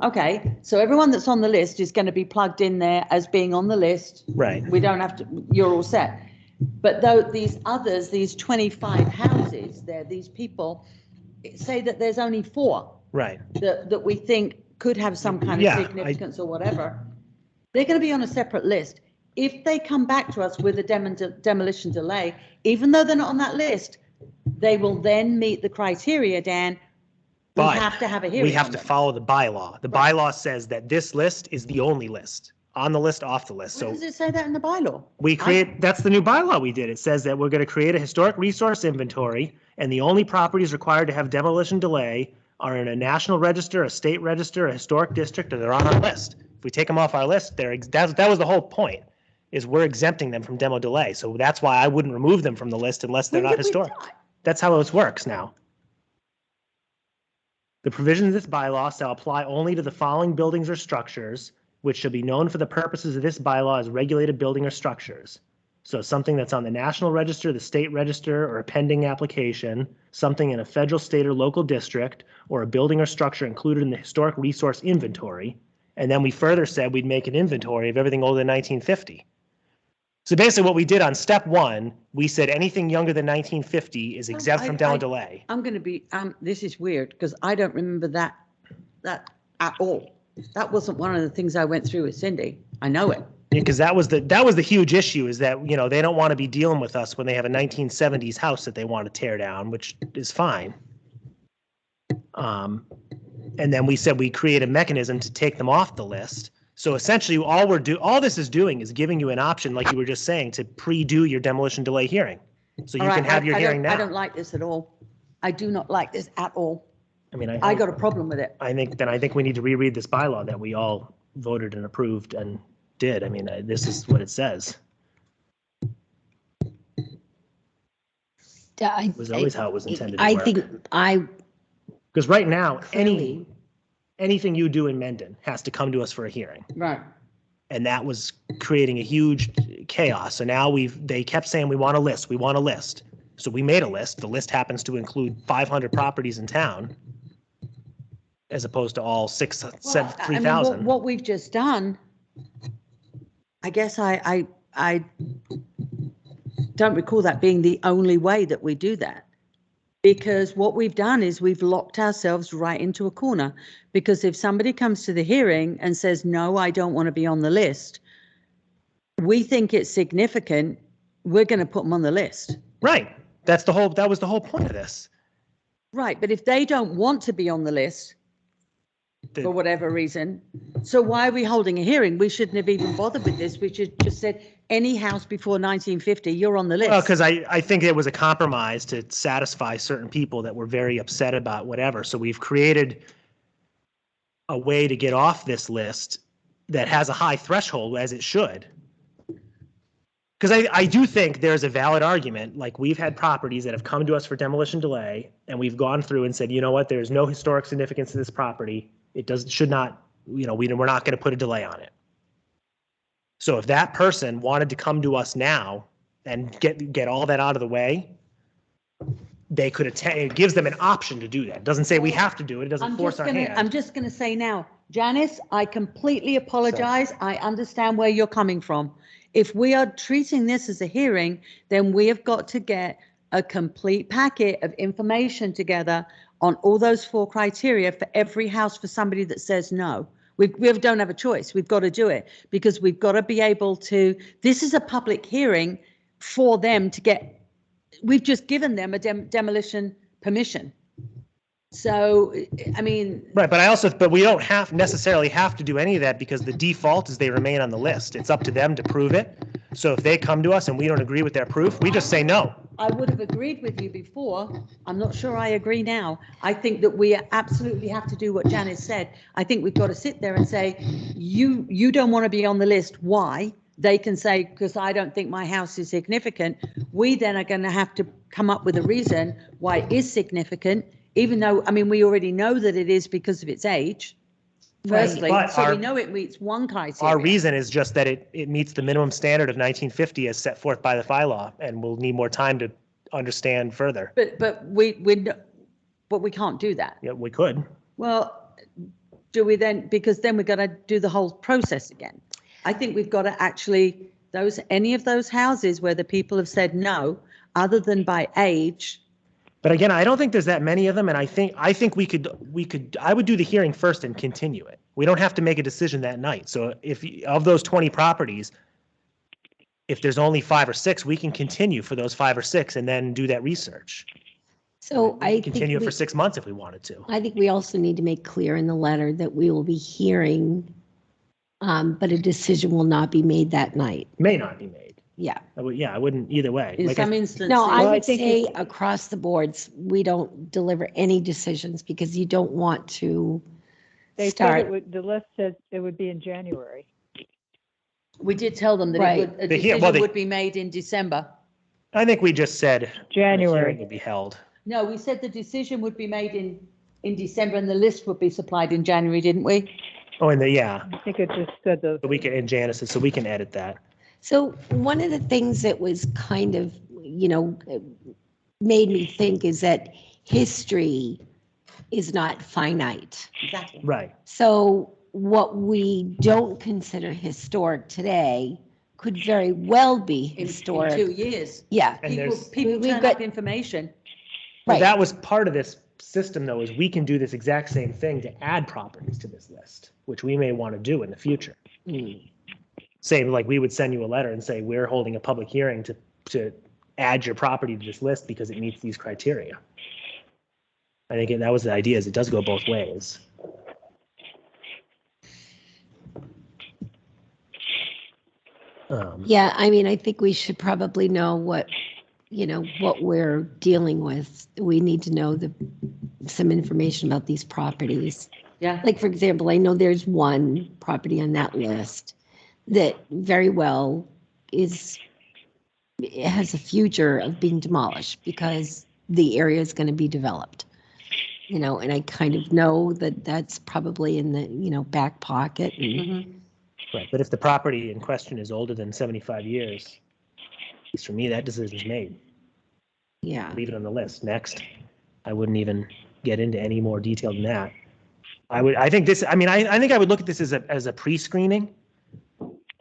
Okay, so everyone that's on the list is going to be plugged in there as being on the list. Right. We don't have to, you're all set. But though these others, these 25 houses there, these people say that there's only 4 Right. that we think could have some kind of significance or whatever. They're going to be on a separate list. If they come back to us with a demolition delay, even though they're not on that list, they will then meet the criteria, Dan. We have to have a hearing. We have to follow the bylaw. The bylaw says that this list is the only list. On the list, off the list. Where So does it say that in the bylaw? that's the new bylaw we did. It says that we're going to create a historic resource inventory, and the only properties required to have demolition delay are in a national register, a state register, a historic district, or they're on our list. If we take them off our list, that was the whole point, is we're exempting them from demo delay. So that's why I wouldn't remove them from the list unless they're not historic. That's how it works now. The provisions of this bylaw shall apply only to the following buildings or structures, which shall be known for the purposes of this bylaw as regulated building or structures. So something that's on the national register, the state register, or a pending application, something in a federal, state, or local district, or a building or structure included in the historic resource inventory. And then we further said we'd make an inventory of everything older than 1950. So basically what we did on step 1, we said anything younger than 1950 is exempt from demo delay. I'm going to be, this is weird because I don't remember that at all. That wasn't one of the things I went through with Cindy. I know it. Because that was the huge issue, is that, they don't want to be dealing with us when they have a 1970s house that they want to tear down, which is fine. And then we said we create a mechanism to take them off the list. So essentially all this is doing is giving you an option, like you were just saying, to pre-do your demolition delay hearing. So you can have your hearing now. I don't like this at all. I do not like this at all. I mean, I got a problem with it. I think we need to reread this bylaw that we all voted and approved and did. I mean, this is what it says. It was always how it was intended to work. Because right now, anything you do in Mendon has to come to us for a hearing. Right. And that was creating a huge chaos. So now they kept saying, we want a list. So we made a list. The list happens to include 500 properties in town. as opposed to all six, seven, I mean, 3,000. what we've just done, I guess I don't recall that being the only way that we do that. Because what we've done is we've locked ourselves right into a corner. Because if somebody comes to the hearing and says, no, I don't want to be on the list, we think it's significant, we're going to put them on the list. Right. That was the whole point of this. Right, but if they don't want to be on the list, The- for whatever reason, so why are we holding a hearing? We shouldn't have even bothered with this. We should just said, any house before 1950, you're on the list. Well, because I think it was a compromise to satisfy certain people that were very upset about whatever. So we've created a way to get off this list that has a high threshold, as it should. Because I do think there's a valid argument, like we've had properties that have come to us for demolition delay, and we've gone through and said, you know what, there's no historic significance to this property. Should not, we're not going to put a delay on it. So if that person wanted to come to us now and get all that out of the way, they could attend. It gives them an option to do that. It doesn't say we have to do it. It doesn't force our I'm hand. just gonna say now, Janice, I completely apologize. I understand where you're coming from. If we are treating this as a hearing, then we have got to get a complete packet of information together on all those 4 criteria for every house for somebody that says no. We don't have a choice. We've got to do it because we've got to be able to, this is a public hearing for them to get, we've just given them a demolition permission. So, I mean, Right, but we don't necessarily have to do any of that because the default is they remain on the list. It's up to them to prove it. So if they come to us and we don't agree with their proof, we just say no. I would have agreed with you before. I'm not sure I agree now. I think that we absolutely have to do what Janice said. I think we've got to sit there and say, you don't want to be on the list. Why? They can say, because I don't think my house is significant. We then are going to have to come up with a reason why it is significant, even though, I mean, we already know that it is because of its age. Firstly, But so we our- know it meets one criteria. Our reason is just that it meets the minimum standard of 1950 as set forth by the bylaw, and we'll need more time to understand further. But we can't do that. Yeah, we could. Well, do we then, because then we're going to do the whole process again. I think we've got to actually, any of those houses where the people have said no, other than by age. But again, I don't think there's that many of them, and I think I would do the hearing first and continue it. We don't have to make a decision that night. So if of those 20 properties, if there's only 5 or 6, we can continue for those 5 or 6 and then do that research. So We I can think continue it for 6 months if we wanted to. I think we also need to make clear in the letter that we will be hearing, but a decision will not be made that night. May not be made. Yeah. I wouldn't either way. In Like some instances. No, I Well, I would think say across the boards, we don't deliver any decisions because you don't want to They said start. the list says it would be in January. We did tell them that Right. a The hear- decision well, they- would be made in December. I think we just said the January. hearing would be held. No, we said the decision would be made in December and the list would be supplied in January, didn't we? Oh, and yeah, I think it just said the, so we can, and Janice's, so we can edit that. So one of the things that was kind of, made me think is that history is not finite. Exactly. Right. So what we don't consider historic today could very well be In historic. 2 years. Yeah, And People, there's- people we've turn got- up information. Well, right. that was part of this system, though, is we can do this exact same thing to add properties to this list, which we may want to do in the future. Say, like, we would send you a letter and say, we're holding a public hearing to add your property to this list because it meets these criteria. I think that was the idea, is it does go both ways. Yeah, I mean, I think we should probably know what we're dealing with. We need to know some information about these properties. Yeah. Like, for example, I know there's one property on that list that very well it has a future of being demolished because the area is going to be developed. And I kind of know that that's probably in the, back pocket. And Mhm. Right, but if the property in question is older than 75 years, at least for me, that decision's made. yeah, Leave it on the list. Next. I wouldn't even get into any more detail than that. I think this, I mean, I think I would look at this as a pre-screening.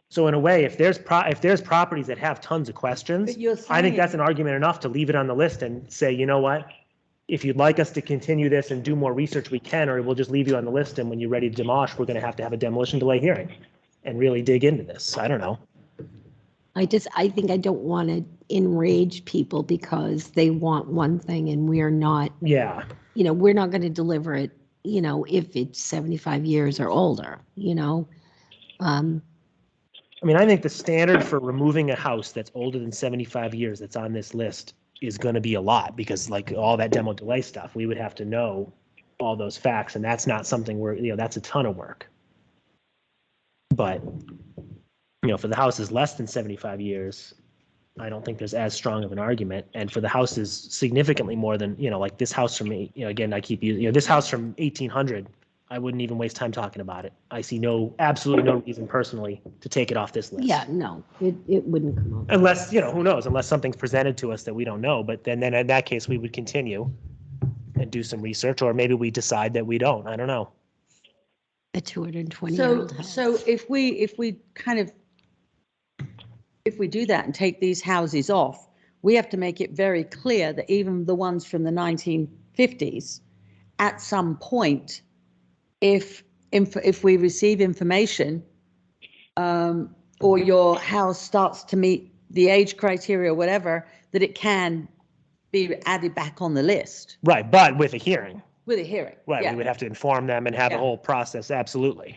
So in a way, if there's properties that have tons of questions, But you're I think saying- that's an argument enough to leave it on the list and say, you know what? If you'd like us to continue this and do more research, we can, or we'll just leave you on the list. And when you're ready to demolish, we're going to have a demolition delay hearing and really dig into this. I don't know. I think I don't want to enrage people because they want one thing and we're not, Yeah. we're not going to deliver it, if it's 75 years or older, I mean, I think the standard for removing a house that's older than 75 years that's on this list is going to be a lot because like all that demo delay stuff, we would have to know all those facts. And that's not something that's a ton of work. But, for the houses less than 75 years, I don't think there's as strong of an argument. And for the houses significantly more than, like this house from, again, I keep using, this house from 1800, I wouldn't even waste time talking about it. I see absolutely no reason personally to take it off this list. yeah, no, it wouldn't come up. Unless, who knows, unless something's presented to us that we don't know, but then in that case, we would continue and do some research, or maybe we decide that we don't, I don't know. A 220-year-old house. So if we do that and take these houses off, we have to make it very clear that even the ones from the 1950s, at some point, if we receive information, or your house starts to meet the age criteria or whatever, that it can be added back on the list Right, but with a hearing, with a hearing. right, Yeah. we would have to inform them and have the Yeah. whole process, absolutely.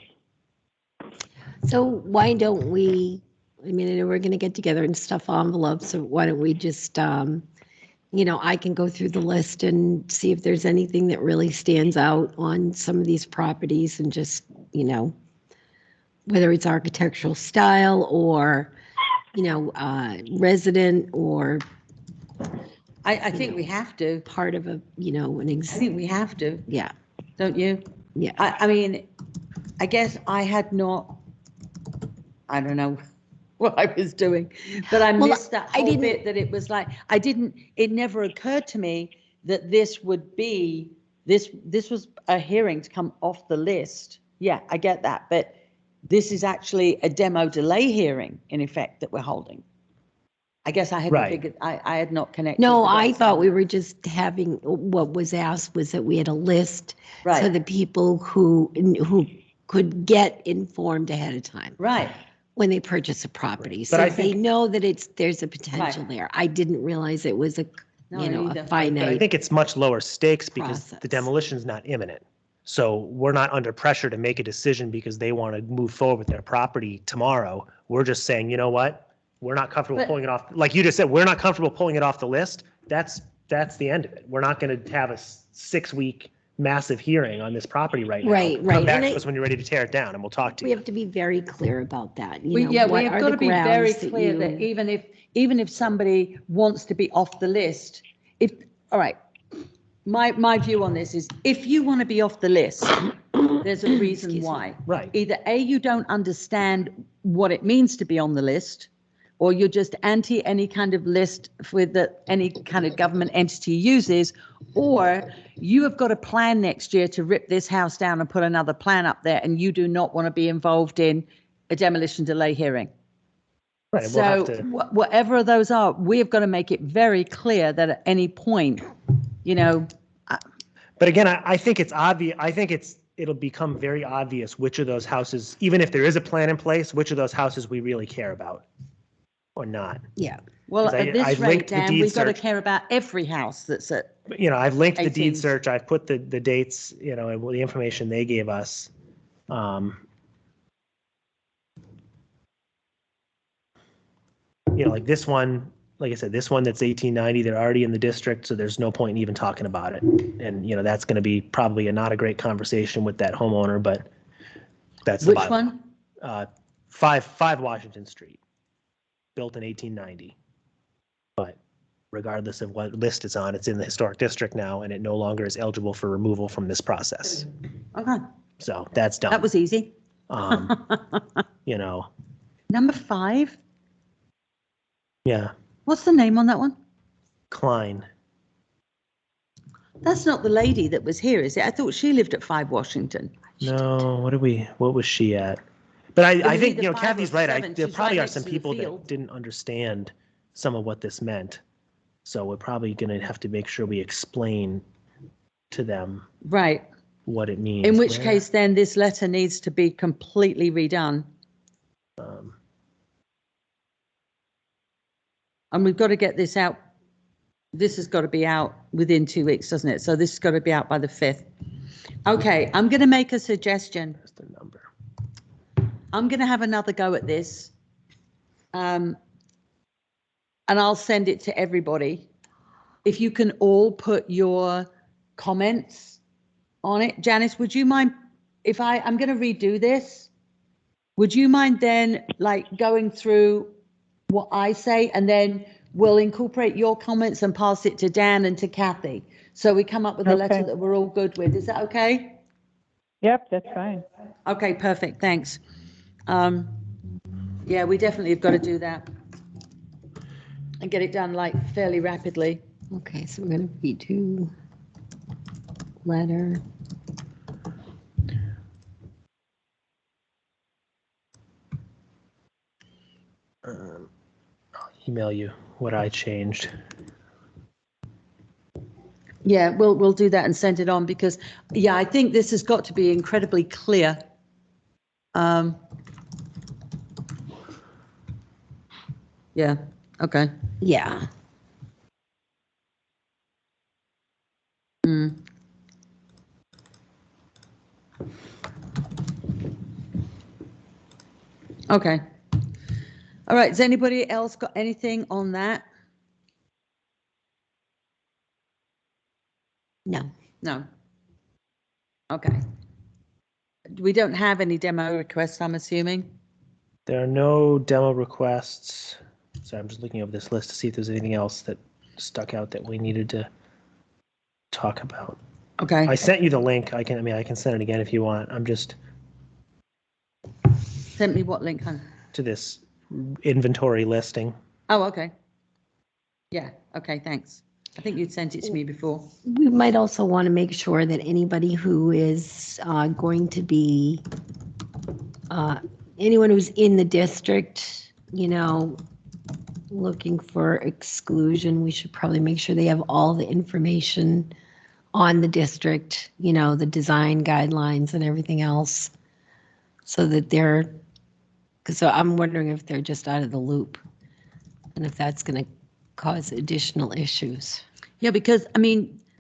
So why don't we, I know we're going to get together and stuff envelopes, so why don't we just, I can go through the list and see if there's anything that really stands out on some of these properties and just, whether it's architectural style or, resident or I think we have to. part of a, I think we have to, yeah, don't you? yeah. I mean, I guess I don't know what I was doing, but I Well, missed that I whole didn't- bit that it was like, it never occurred to me that this would be, this was a hearing to come off the list. Yeah, I get that, but this is actually a demo delay hearing in effect that we're holding. I guess I hadn't Right. figured, I had not connected. No, the I dots. thought we were just having, what was asked was that we had a list. So Right, the people who could get informed ahead of time right. when they purchase a property. But So I they think- know that there's a potential there. I didn't realize it was a No, a either. But I finite. think it's much lower stakes because the Process. demolition is not imminent. So we're not under pressure to make a decision because they want to move forward with their property tomorrow. We're just saying, you know what? We're not comfortable But- pulling it off. Like you just said, we're not comfortable pulling it off the list. That's the end of it. We're not going to have a 6-week massive hearing on this property right now. Right, Come right. back And to I- us when you're ready to tear it down and we'll talk to We you. have to be very clear about that. We What have are got the to be very grounds that clear that you- even if somebody wants to be off the list, all right, my view on this is if you want to be off the list, there's a reason Excuse me. why. Right. Either A, you don't understand what it means to be on the list, or you're just anti any kind of list any kind of government entity uses, or you have got a plan next year to rip this house down and put another plan up there, and you do not want to be involved in a demolition delay hearing. Right. We'll So have to, whatever those are, we've got to make it very clear that at any point, but again, I think it's obvious. I think it'll become very obvious which of those houses, even if there is a plan in place, which of those houses we really care about or not. Yeah, well, 'Cause at I this rate, linked the Dan, deed we've got to search. care about every house that's at, I've linked the deed 18. search. I've put the dates, and the information they gave us. Like this one, like I said, this one that's 1890, they're already in the district, so there's no point in even talking about it. And, that's going to be probably not a great conversation with that homeowner, but that's the which bottom. one? 5 Washington Street, built in 1890. But regardless of what list it's on, it's in the historic district now, and it no longer is eligible for removal from this process. Okay, So that's done. that was easy. You know, Number 5, yeah, what's the name on that one? Klein. That's not the lady that was here, is it? I thought she lived at 5 Washington. No, what was she at? But I was think, either 5 or Kathy's right. 7. There She's probably right are next some to the people that field. didn't understand some of what this meant. So we're probably going to have to make sure we explain to them Right. what it means. In which Where, case, then this letter needs to be completely redone. um, And we've got to get this out. This has got to be out within 2 weeks, doesn't it? So this has got to be out by the 5th. Okay, I'm going to make a suggestion. That's the number. I'm going to have another go at this. And I'll send it to everybody. If you can all put your comments on it. Janice, would you mind if I'm going to redo this? Would you mind then like going through what I say and then we'll incorporate your comments and pass it to Dan and to Kathy? So we come up with a letter Okay. that we're all good with. Is that okay? Yep, that's fine. Okay, perfect. Thanks. Yeah, we definitely have got to do that and get it done like fairly rapidly. Okay, so we're going to redo letter. I'll email you what I changed. Yeah, we'll do that and send it on because, yeah, I think this has got to be incredibly clear. Yeah, okay. Yeah. Mm. Okay. All right, has anybody else got anything on that? No. No. Okay. We don't have any demo requests, I'm assuming? There are no demo requests. So I'm just looking over this list to see if there's anything else that stuck out that we needed to talk about. Okay. I sent you the link. I can send it again if you want. I'm just Send me what link, hon? to this inventory listing. Oh, okay. Yeah, okay, thanks. I think you'd sent it to me before. We might also want to make sure that anybody who is going to be, anyone who's in the district, looking for exclusion, we should probably make sure they have all the information on the district, the design guidelines and everything else, so that so I'm wondering if they're just out of the loop and if that's going to cause additional issues. Yeah, because,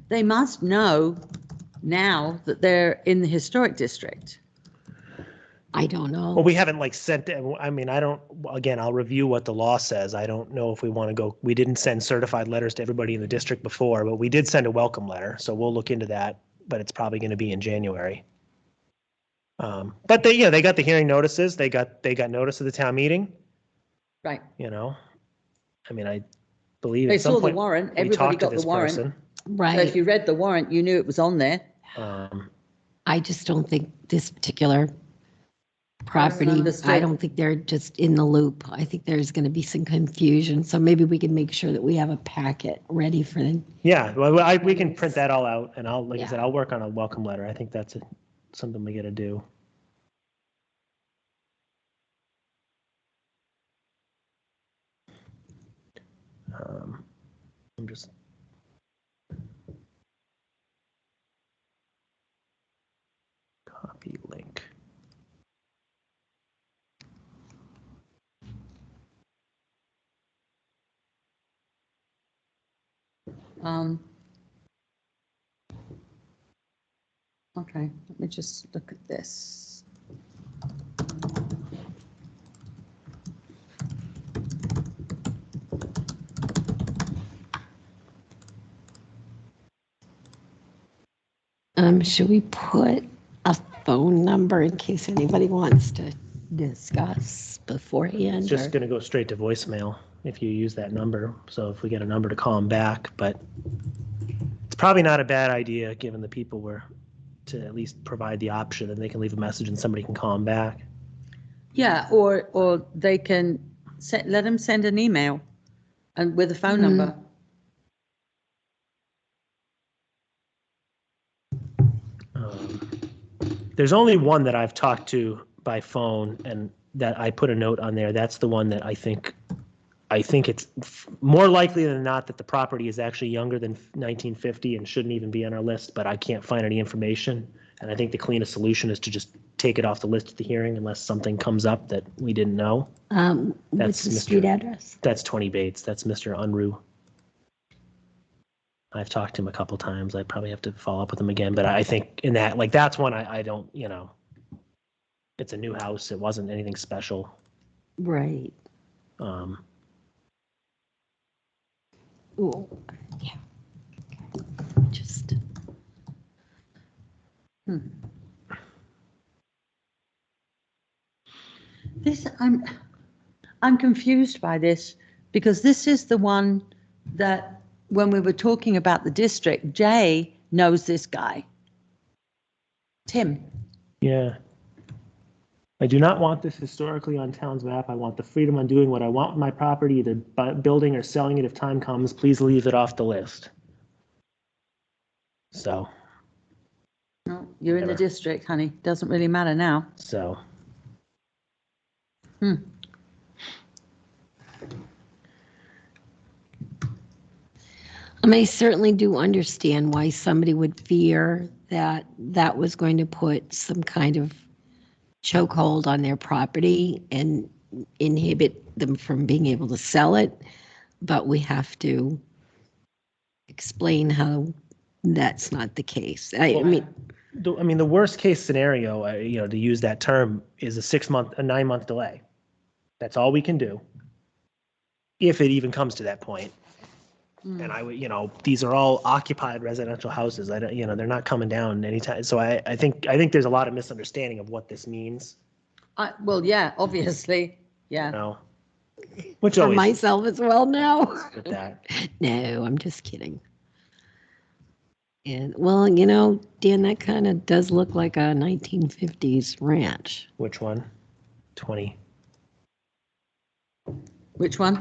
they must know now that they're in the historic district. I don't know. Well, we haven't sent, I'll review what the law says. I don't know if we want to go, we didn't send certified letters to everybody in the district before, but we did send a welcome letter. So we'll look into that, but it's probably going to be in January. But they got the hearing notices. They got notice of the town meeting, Right. I believe They at some saw the point warrant, we everybody talked to got the this warrant. person. So if Right. you read the warrant, you knew it was on there. I just don't think this particular property, understood. I don't think they're just in the loop. I think there's going to be some confusion. So maybe we can make sure that we have a packet ready for them. Yeah, well, we can print that all out and like I Yeah. said, I'll work on a welcome letter. I think that's something we got to do. I'm just. Copy link. Okay, let me just look at this. Should we put a phone number in case anybody wants to discuss beforehand? It's just or- going to go straight to voicemail if you use that number. So if we get a number to call them back, but it's probably not a bad idea given the people were to at least provide the option and they can leave a message and somebody can call them back. Yeah, or they can let them send an email and with a phone number. There's only one that I've talked to by phone and that I put a note on there. That's the one that I think it's more likely than not that the property is actually younger than 1950 and shouldn't even be on our list, but I can't find any information. And I think the cleanest solution is to just take it off the list at the hearing unless something comes up that we didn't know. What's That's the Mr. street address? That's 20 Bates. That's Mr. Unruh. I've talked to him a couple times. I probably have to follow up with him again, but I think in that, like, that's one I don't, it's a new house. It wasn't anything special. Right. Um, Ooh, yeah. Just. This, I'm confused by this because this is the one that when we were talking about the district, Jay knows this guy. Tim. yeah. I do not want this historically on town's map. I want the freedom on doing what I want with my property, either building or selling it if time comes. Please leave it off the list. So, No, you're in the Whatever. district, honey. Doesn't really matter now. so. I certainly do understand why somebody would fear that that was going to put some kind of chokehold on their property and inhibit them from being able to sell it. But we have to explain how that's not the case. I mean, The worst case scenario, to use that term, is a 9-month delay. That's all we can do. If it even comes to that point. And I would, these are all occupied residential houses. I don't, they're not coming down anytime. So I think there's a lot of misunderstanding of what this means. Well, yeah, obviously. Yeah. Which for always myself as well now. with that. No, I'm just kidding. And well, Dan, that kind of does look like a 1950s ranch. Which one? 20. Which one?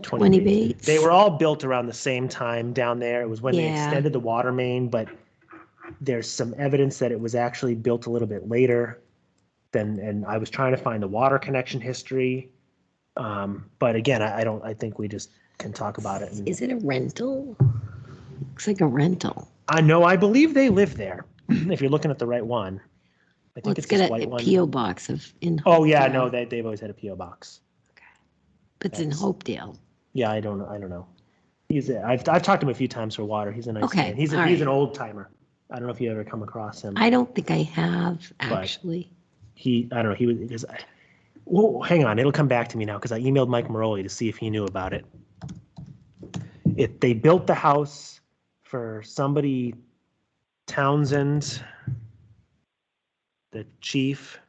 20 Bates. They were all built around the same time down there. It was when they Yeah. extended the water main, but there's some evidence that it was actually built a little bit later than, and I was trying to find the water connection history. But again, I think we just can talk about it. Is it a rental? Looks like a rental. I believe they live there. If you're looking at the right one. I Well, think it's it's this got white a one. P.O. box in Oh yeah, Hopedale. no, they've always had a PO box. But it's in Hopedale. Yeah, I don't know. I've talked to him a few times for water. He's a nice Okay, man. He's all an right. old timer. I don't know if you ever come across him. I don't think I have, actually. I don't know. He was because. Whoa, hang on. It'll come back to me now because I emailed Mike Maroli to see if he knew about it. They built the house for somebody, Townsend, the chief,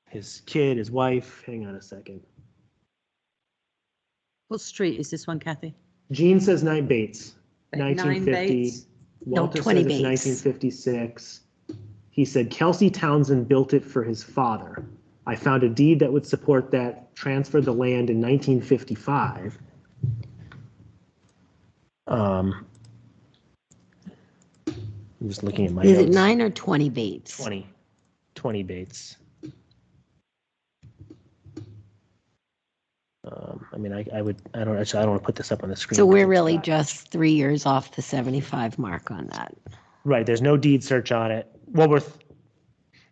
his kid, his wife. Hang on a second. What street is this one, Kathy? Gene says 9 Bates, 9 1950. Bates. Walter 20 says it's Bates. 1956. He said Kelsey Townsend built it for his father. I found a deed that would support that, transferred the land in 1955. I'm just looking at my Is it notes. 9 or 20 Bates? 20 Bates. I don't want to put this up on the screen. So because we're it's really not- just 3 years off the 75 mark on that. Right, there's no deed search on it. Well, we're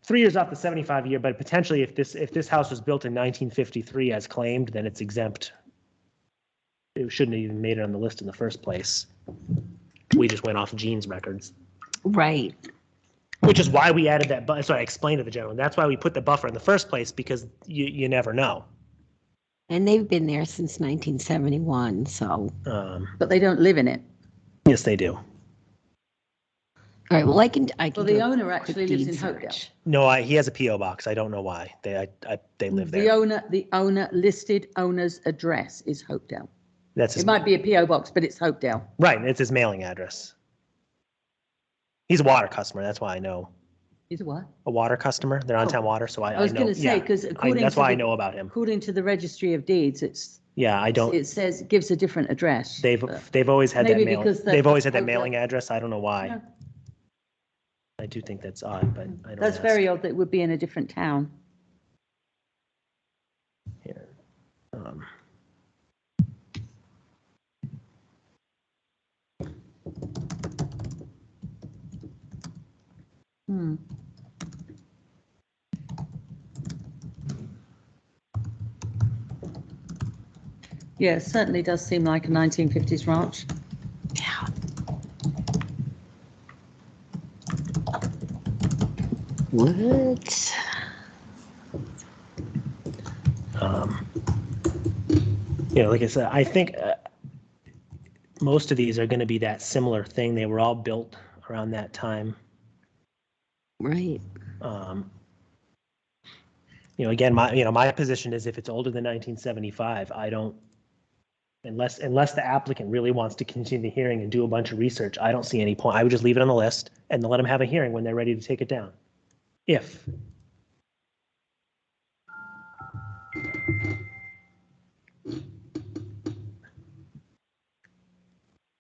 3 years off the 75 year, but potentially if this house was built in 1953 as claimed, then it's exempt. It shouldn't have even made it on the list in the first place. We just went off Gene's records, Right. which is why we added that. So I explained to the gentleman, that's why we put the buffer in the first place, because you never know. And they've been there since 1971, so. But they don't live in it. Yes, they do. All right, well, I can Well, do the a owner quick actually lives deed in Hopedale. search. No, he has a PO box. I don't know why. They live The there. owner listed owner's address is Hopedale. That's his, It might be a PO box, but it's Hopedale. right. It's his mailing address. He's a water customer. That's why I know. Is it what? A water customer. They're on town water, so I I was know. going to say, yeah. because according That's to why I the- know about him. According to the registry of deeds, Yeah, I don't. it says, it gives a different address. They've always had that maybe mail. because They've always had that Hopedale- mailing address. I don't know why. Yeah. I do think that's odd, but I don't That's ask. very odd that it would be in a different town. Here. Hmm. Yeah, it certainly does seem like a 1950s ranch. Yeah. What? Like I said, I think most of these are going to be that similar thing. They were all built around that time. Right. Again, my position is if it's older than 1975, I don't, unless the applicant really wants to continue the hearing and do a bunch of research, I don't see any point. I would just leave it on the list and let them have a hearing when they're ready to take it down. If.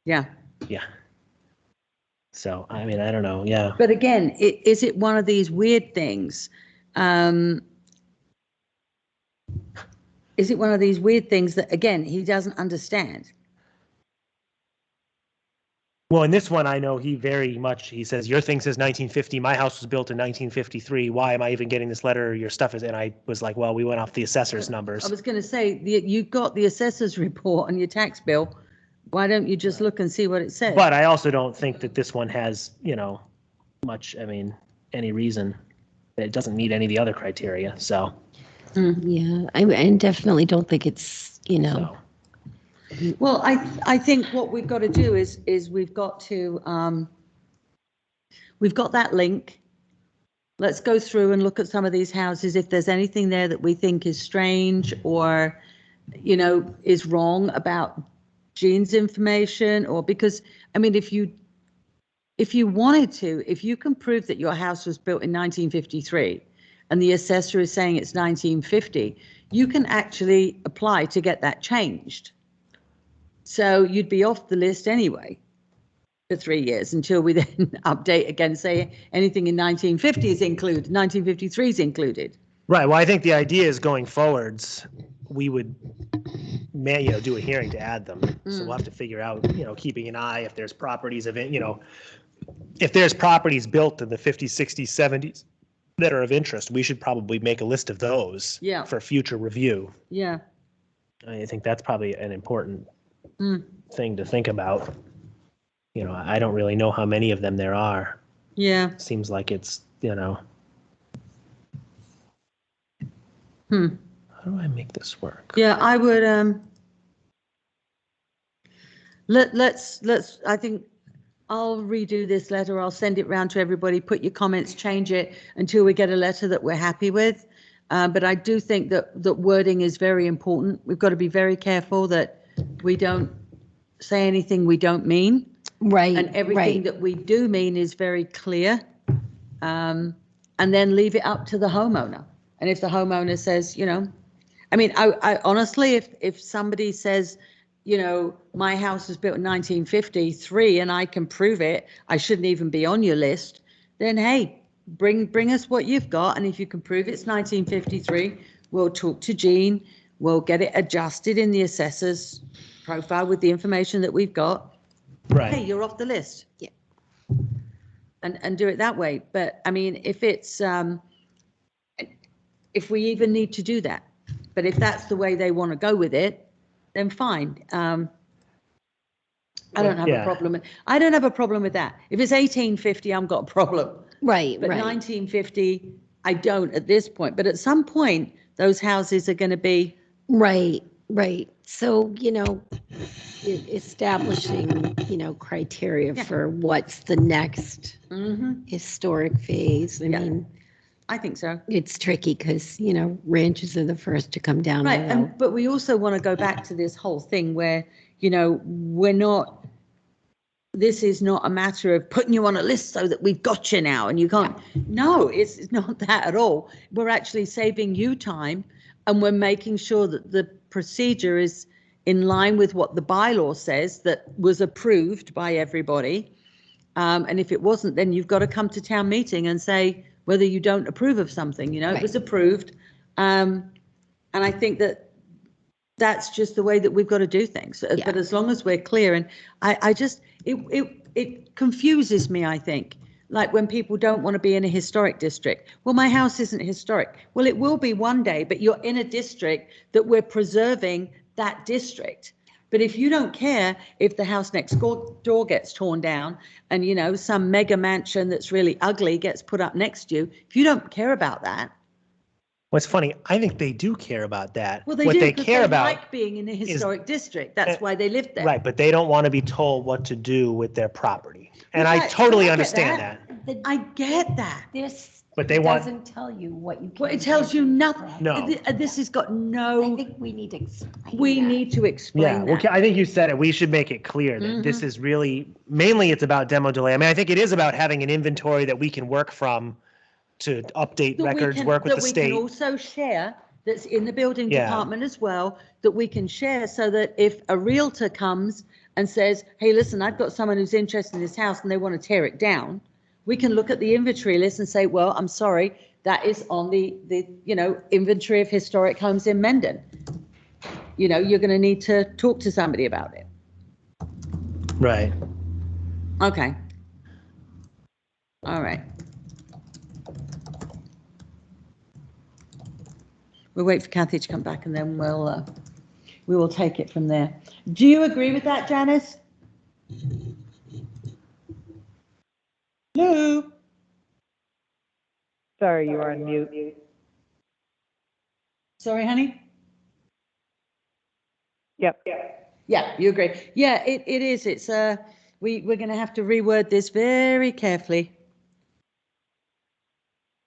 Yeah. Yeah. So, I mean, I don't know. Yeah. But again, is it one of these weird things? Is it one of these weird things that, again, he doesn't understand? Well, in this one, I know he says, your thing says 1950. My house was built in 1953. Why am I even getting this letter? Your stuff is, and I was like, well, we went off the assessor's numbers. I was going to say, you've got the assessor's report on your tax bill. Why don't you just look and see what it says? But I also don't think that this one has, much, any reason. It doesn't meet any of the other criteria, so. Yeah, I definitely don't think it's, So. Well, I think what we've got to do is we've got to, we've got that link. Let's go through and look at some of these houses. If there's anything there that we think is strange or, is wrong about Jean's information, or because, if you wanted to, if you can prove that your house was built in 1953 and the assessor is saying it's 1950, you can actually apply to get that changed. So you'd be off the list anyway for 3 years until we then update again, say anything in 1950 is included, 1953 is included. Right. Well, I think the idea is going forwards, we would, do a hearing to add them. So we'll have to figure out, keeping an eye if there's properties of it, if there's properties built in the 50s, 60s, 70s that are of interest, we should probably make a list of those for future review. Yeah. I think that's probably an important thing to think about. I don't really know how many of them there are. Yeah. Seems like it's, How do I make this work? Yeah, I would, let's, I think I'll redo this letter. I'll send it round to everybody, put your comments, change it until we get a letter that we're happy with. But I do think that wording is very important. We've got to be very careful that we don't say anything we don't mean. right. And everything that we do mean is very clear. And then leave it up to the homeowner. And if the homeowner says, I honestly, if somebody says, my house was built in 1953 and I can prove it, I shouldn't even be on your list, then hey, bring us what you've got. And if you can prove it's 1953, we'll talk to Jean, we'll get it adjusted in the assessor's profile with the information that we've got. Right. Hey, you're off the list. Yeah. And do it that way. But if it's, if we even need to do that, but if that's the way they want to go with it, then fine. I don't have a problem. I don't have a problem with that. If it's 1850, I've got a problem. Right, But right. 1950, I don't at this point. But at some point, those houses are going to be. Right, right. So, establishing, criteria for what's the next historic phase. I mean, I think so. it's tricky because, ranches are the first to come down. Right. But we also want to go back to this whole thing where, this is not a matter of putting you on a list so that we've got you now and you can't. No, it's not that at all. We're actually saving you time and we're making sure that the procedure is in line with what the bylaw says that was approved by everybody. And if it wasn't, then you've got to come to town meeting and say whether you don't approve of something, it was approved. And I think that that's just the way that we've got to do things. Yeah. But as long as we're clear, and I just, it confuses me, I think. Like when people don't want to be in a historic district. Well, my house isn't historic. Well, it will be one day, but you're in a district that we're preserving that district. But if you don't care if the house next door gets torn down and, some mega mansion that's really ugly gets put up next to you, if you don't care about that. What's funny, I think they do care about that. Well, they What do they because care they about, like being in a historic district. That's why they live there. right, but they don't want to be told what to do with their property. And I Right, totally I get understand that. that. I get that. This But they want- doesn't tell you what you can. Well, it tells you nothing. No. This has got I no, think we need to explain. we that. need to Yeah, explain well, that. I think you said it. We should make it clear that this is really, mainly it's about demo delay. I mean, I think it is about having an inventory that we can work from to update That we records, can- work with that the we state. can also share, that's in the building Yeah. department as well, that we can share so that if a realtor comes and says, hey, listen, I've got someone who's interested in this house and they want to tear it down, we can look at the inventory list and say, well, I'm sorry, that is on the inventory of historic homes in Mendon. You're going to need to talk to somebody about it. Right. Okay. All right. We'll wait for Kathy to come back and then we will take it from there. Do you agree with that, Janice? Hello? Sorry, you were on mute. Sorry, honey? Yep. Yeah, you agree. Yeah, it is. It's we're going to have to reword this very carefully.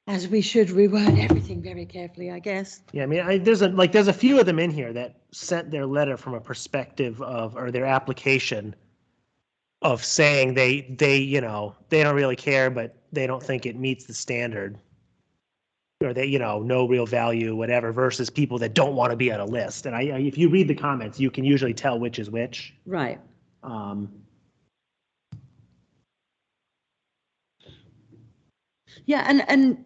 As we should reword everything very carefully, I guess. Yeah, I mean, there's a few of them in here that sent their letter from a perspective of, or their application of saying they don't really care, but they don't think it meets the standard. Or they, no real value, whatever, versus people that don't want to be on a list. And if you read the comments, you can usually tell which is which. Right. Yeah, and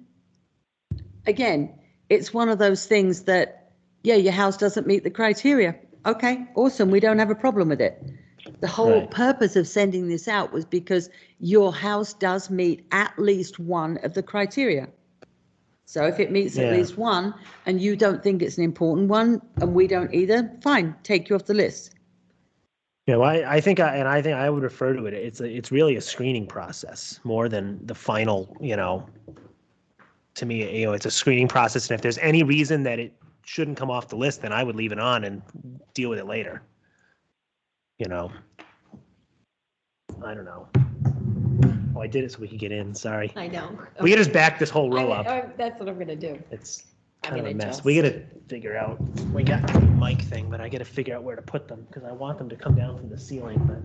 again, it's one of those things that, yeah, your house doesn't meet the criteria. Okay, awesome. We don't have a problem with it. The whole Right. purpose of sending this out was because your house does meet at least one of the criteria. So if it meets at Yeah. least one and you don't think it's an important one and we don't either, fine, take you off the list. Yeah, well, I think I would refer to it. It's really a screening process more than the final. To me, it's a screening process, and if there's any reason that it shouldn't come off the list, then I would leave it on and deal with it later. I don't know. Oh, I did it so we could get in. Sorry, I know. we could just back this whole row up. That's what I'm gonna do. It's I'm kind of a gonna mess. We gotta figure out. We got the mic thing, but I gotta figure out where to put them because I want them to come down from the ceiling, but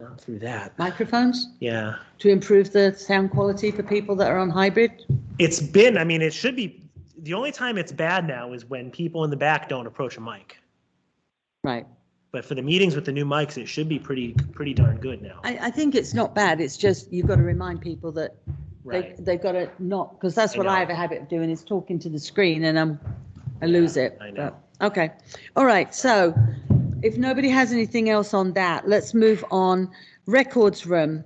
not through that. Microphones Yeah. to improve the sound quality for people that are on hybrid. It should be, the only time it's bad now is when people in the back don't approach a mic. Right. But for the meetings with the new mics, it should be pretty darn good now. I think it's not bad. It's just you've got to remind people that Right. they've got to not, because that's I what know. I have a habit of doing is talking to the screen and I lose it. I know. But, okay. All right. So if nobody has anything else on that, let's move on. Records room.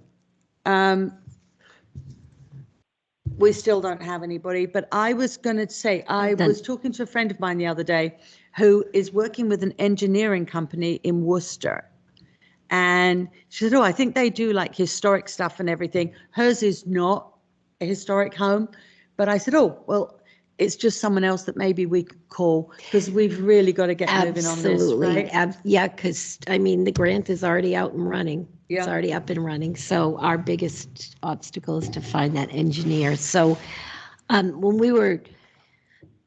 We still don't have anybody, but I was going to say, I Done. was talking to a friend of mine the other day who is working with an engineering company in Worcester. And she said, oh, I think they do like historic stuff and everything. Hers is not a historic home. But I said, oh, well, it's just someone else that maybe we could call because we've really got to get moving on this, Absolutely. right? Yeah, because the grant is already out and running. It's Yeah. already up and running. So our biggest obstacle is to find that engineer. So when we were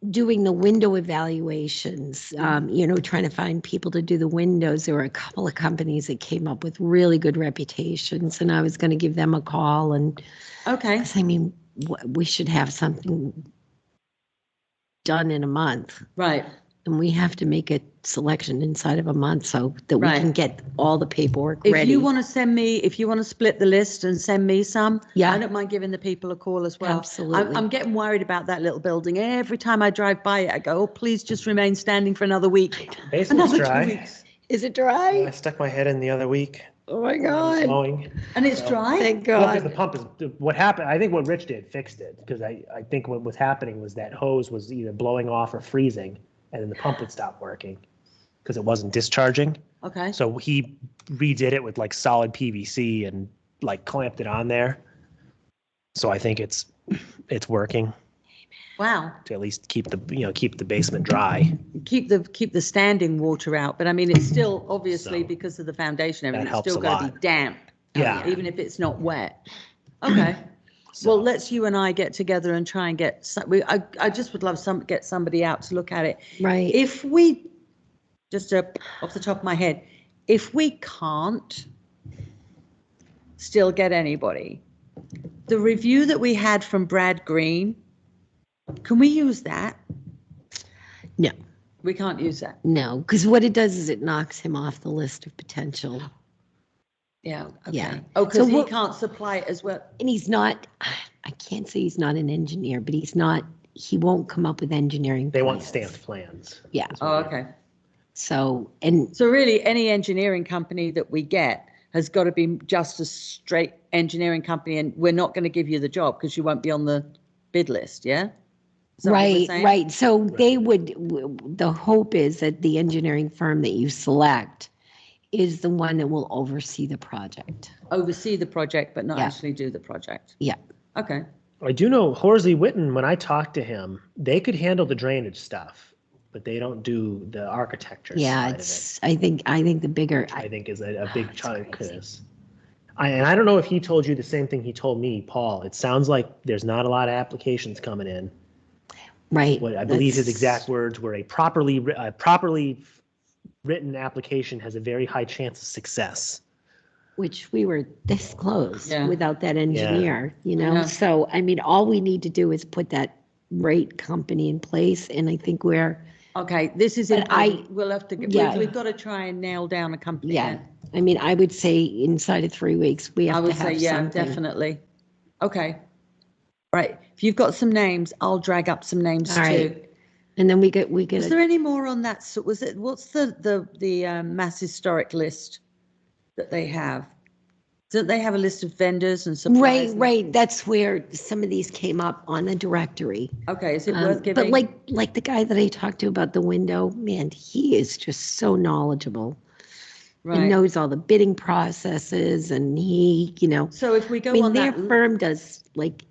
doing the window evaluations, trying to find people to do the windows, there were a couple of companies that came up with really good reputations, and I was going to give them a call. And Okay. 'cause, we should have something done in a month, Right. and we have to make it selection inside of a month so that we can Right. get all the paperwork If ready. you want to send me, if you want to split the list and send me some, Yeah. I don't mind giving the people a call as well. Absolutely. I'm getting worried about that little building. Every time I drive by it, I go, oh, please just remain standing for another week. Basement's Another 2 dry. weeks. Is it I dry? stuck my head in the other week. Oh my It's God. blowing. And it's So- dry? Thank Well, because the God. pump is, what happened, I think what Rich did fixed it, because I think what was happening was that hose was either blowing off or freezing, and then the pump would stop working, because it wasn't discharging. Okay. So he redid it with like solid PVC and like clamped it on there. So I think it's working Wow. to at least keep the basement dry. Keep the standing water out, but I mean, it's still obviously So, because of the foundation, everything, it's helps still a got to be lot. damp. Yeah. Even if it's not wet. Okay. So- Well, let's you and I get together and try and get I just would love get somebody out to look at it. Right. If we, just off the top of my head, if we can't still get anybody, the review that we had from Brad Green, can we use that? No, We can't use that. no, because what it does is it knocks him off the list of potential. Yeah. Yeah. Okay. Oh, So because he what- can't supply it as well. And he's not, I can't say he's not an engineer, but he won't come up with engineering. They want plans. stamped plans. Yeah. Oh, okay. So, and So really, any engineering company that we get has got to be just a straight engineering company, and we're not going to give you the job because you won't be on the bid list, yeah? Is that what we're right, saying? right. So they would, the hope is that the engineering firm that you select is the one that will oversee the project. Oversee the project, but not Yeah. actually do the project. Yeah. Okay. I do know Horsley Witten, when I talked to him, they could handle the drainage stuff, but they don't do the architecture Yeah, side of it. it's, I think the bigger, I think is a big it's chunk crazy. is. And I don't know if he told you the same thing he told me, Paul. It sounds like there's not a lot of applications coming in. right. What I believe his that's- exact words were a properly written application has a very high chance of success. Which we were this close Yeah. without that engineer, you know? know. So, I mean, all we need to do is put that right company in place, and I think we're, Okay, this is But important. We'll have to, yeah. we've got to try and nail down a company yeah. then. I mean, I would say inside of 3 weeks, we I have to would say, have yeah, something. definitely. Okay. Right. If you've got some names, I'll drag up some names All right. too. And then we get Was there any more on that? So was it, what's the mass historic list that they have? Don't they have a list of vendors and suppliers? right, and- right. That's where some of these came up on the directory. Okay, is it worth giving? But like the guy that I talked to about the window, man, he is just so knowledgeable and Right. knows all the bidding processes, and he, you know, So if we I go mean, on their that, firm does like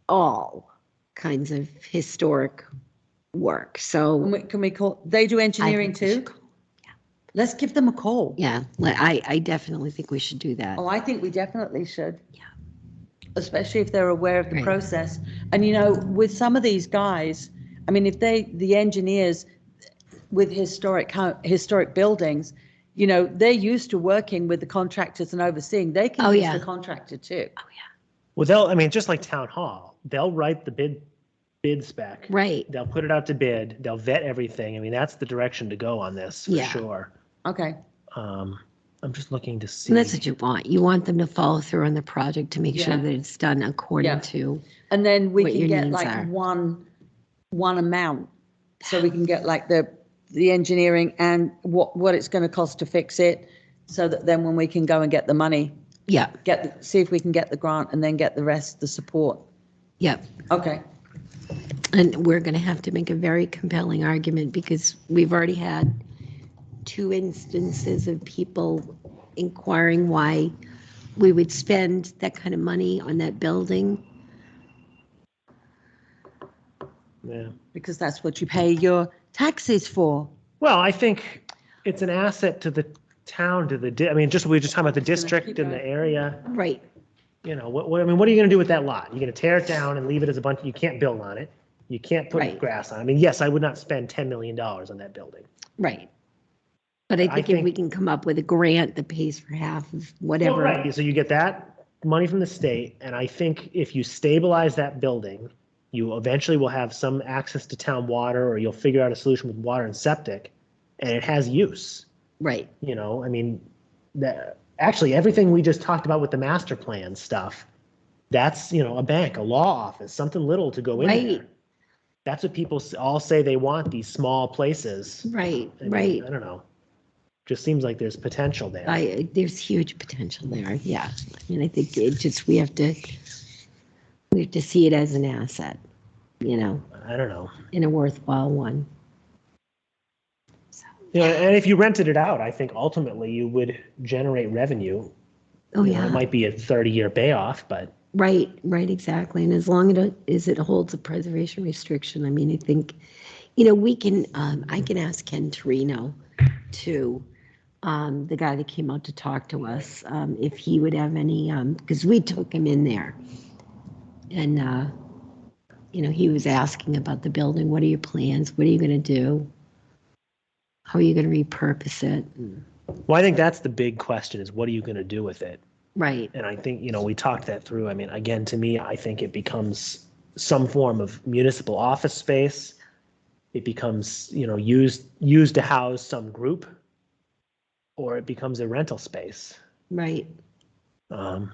all kinds of historic work. So can we call, they do I engineering think we should too? call- Let's give them a call. Yeah, I definitely think we should do that. Oh, I think we definitely should. Yeah. Especially if they're aware of the Right. process. And you know, with some of these guys, I mean, if the engineers with historic buildings, you know, they're used to working with the contractors and overseeing. They Oh, can use yeah. the contractor too. Well, I mean, just like town hall, they'll write the bid spec. Right. They'll put it out to bid. They'll vet everything. I mean, that's the direction to go on this for Yeah. sure. Okay. I'm just looking to see. And that's what you want. You want them to follow through on the project to make sure Yeah. that it's done according Yeah. to, And then we What can your get needs like are. one amount. So we can get like the engineering and what it's going to cost to fix it. So that then when we can go and get the money, yeah, see if we can get the grant and then get the rest, the support. yeah. Okay. And we're going to have to make a very compelling argument because we've already had 2 instances of people inquiring why we would spend that kind of money on that building. Yeah. Because that's what you pay your taxes for. Well, I think it's an asset to the town, I mean, we were just talking about the district keep and the going. area. Right. You know, what are you going to do with that lot? You're going to tear it down and leave it as a bunch, you can't build on it. You can't put Right. grass on it. I mean, yes, I would not spend $10 million on that building. Right. But I I think if we think- can come up with a grant that pays for half of Well, whatever. right, so you get that money from the state, and I think if you stabilize that building, you eventually will have some access to town water, or you'll figure out a solution with water and septic, and it has use. Right, You know, I mean, actually everything we just talked about with the master plan stuff, that's, you know, a bank, a law office, something little to go in Right. there. That's what people all say they want, these small places. right, I mean, right. I don't know. Just seems like there's potential there. There's huge potential there, yeah. I mean, I think it just, we have to see it as an asset, you know, I don't know. in a worthwhile one. You know, and if you rented it out, I think ultimately you would generate revenue. Oh, You know, yeah. it might be a 30-year payoff, but Right, right, exactly. And as long as it holds a preservation restriction, I mean, I think, you know, we can, I can ask Ken Torino to, the guy that came out to talk to us, if he would have any, because we took him in there. And, you know, he was asking about the building. What are your plans? What are you going to do? How are you going to repurpose it? well, I think that's the big question is what are you going to do with it? Right, And I think, you know, we talked that through. I mean, again, to me, I think it becomes some form of municipal office space. It becomes, you know, used to house some group, or it becomes a rental space. right. Um,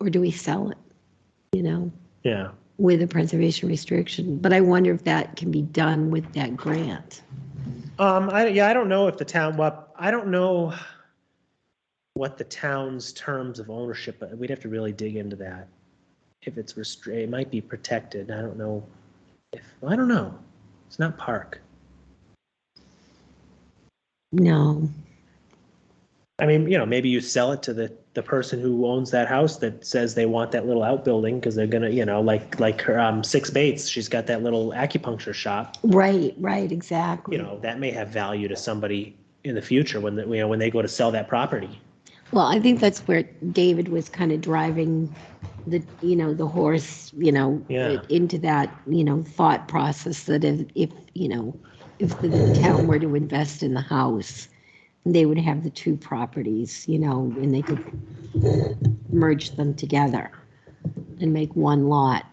Or do we sell it, you know, yeah. with a preservation restriction? But I wonder if that can be done with that grant. I don't know if the town, I don't know what the town's terms of ownership, but we'd have to really dig into that. If it's restrained, it might be protected. I don't know I don't know. It's not park. No, I mean, you know, maybe you sell it to the person who owns that house that says they want that little outbuilding because they're gonna, you know, like her, Six Bates, she's got that little acupuncture shop. right, exactly. You know, that may have value to somebody in the future when you know, when they go to sell that property. Well, I think that's where David was kind of driving the, you know, the horse, you know, Yeah. into that, you know, thought process that if, you know, if the town were to invest in the house, they would have the two properties, you know, and they could merge them together and make one lot.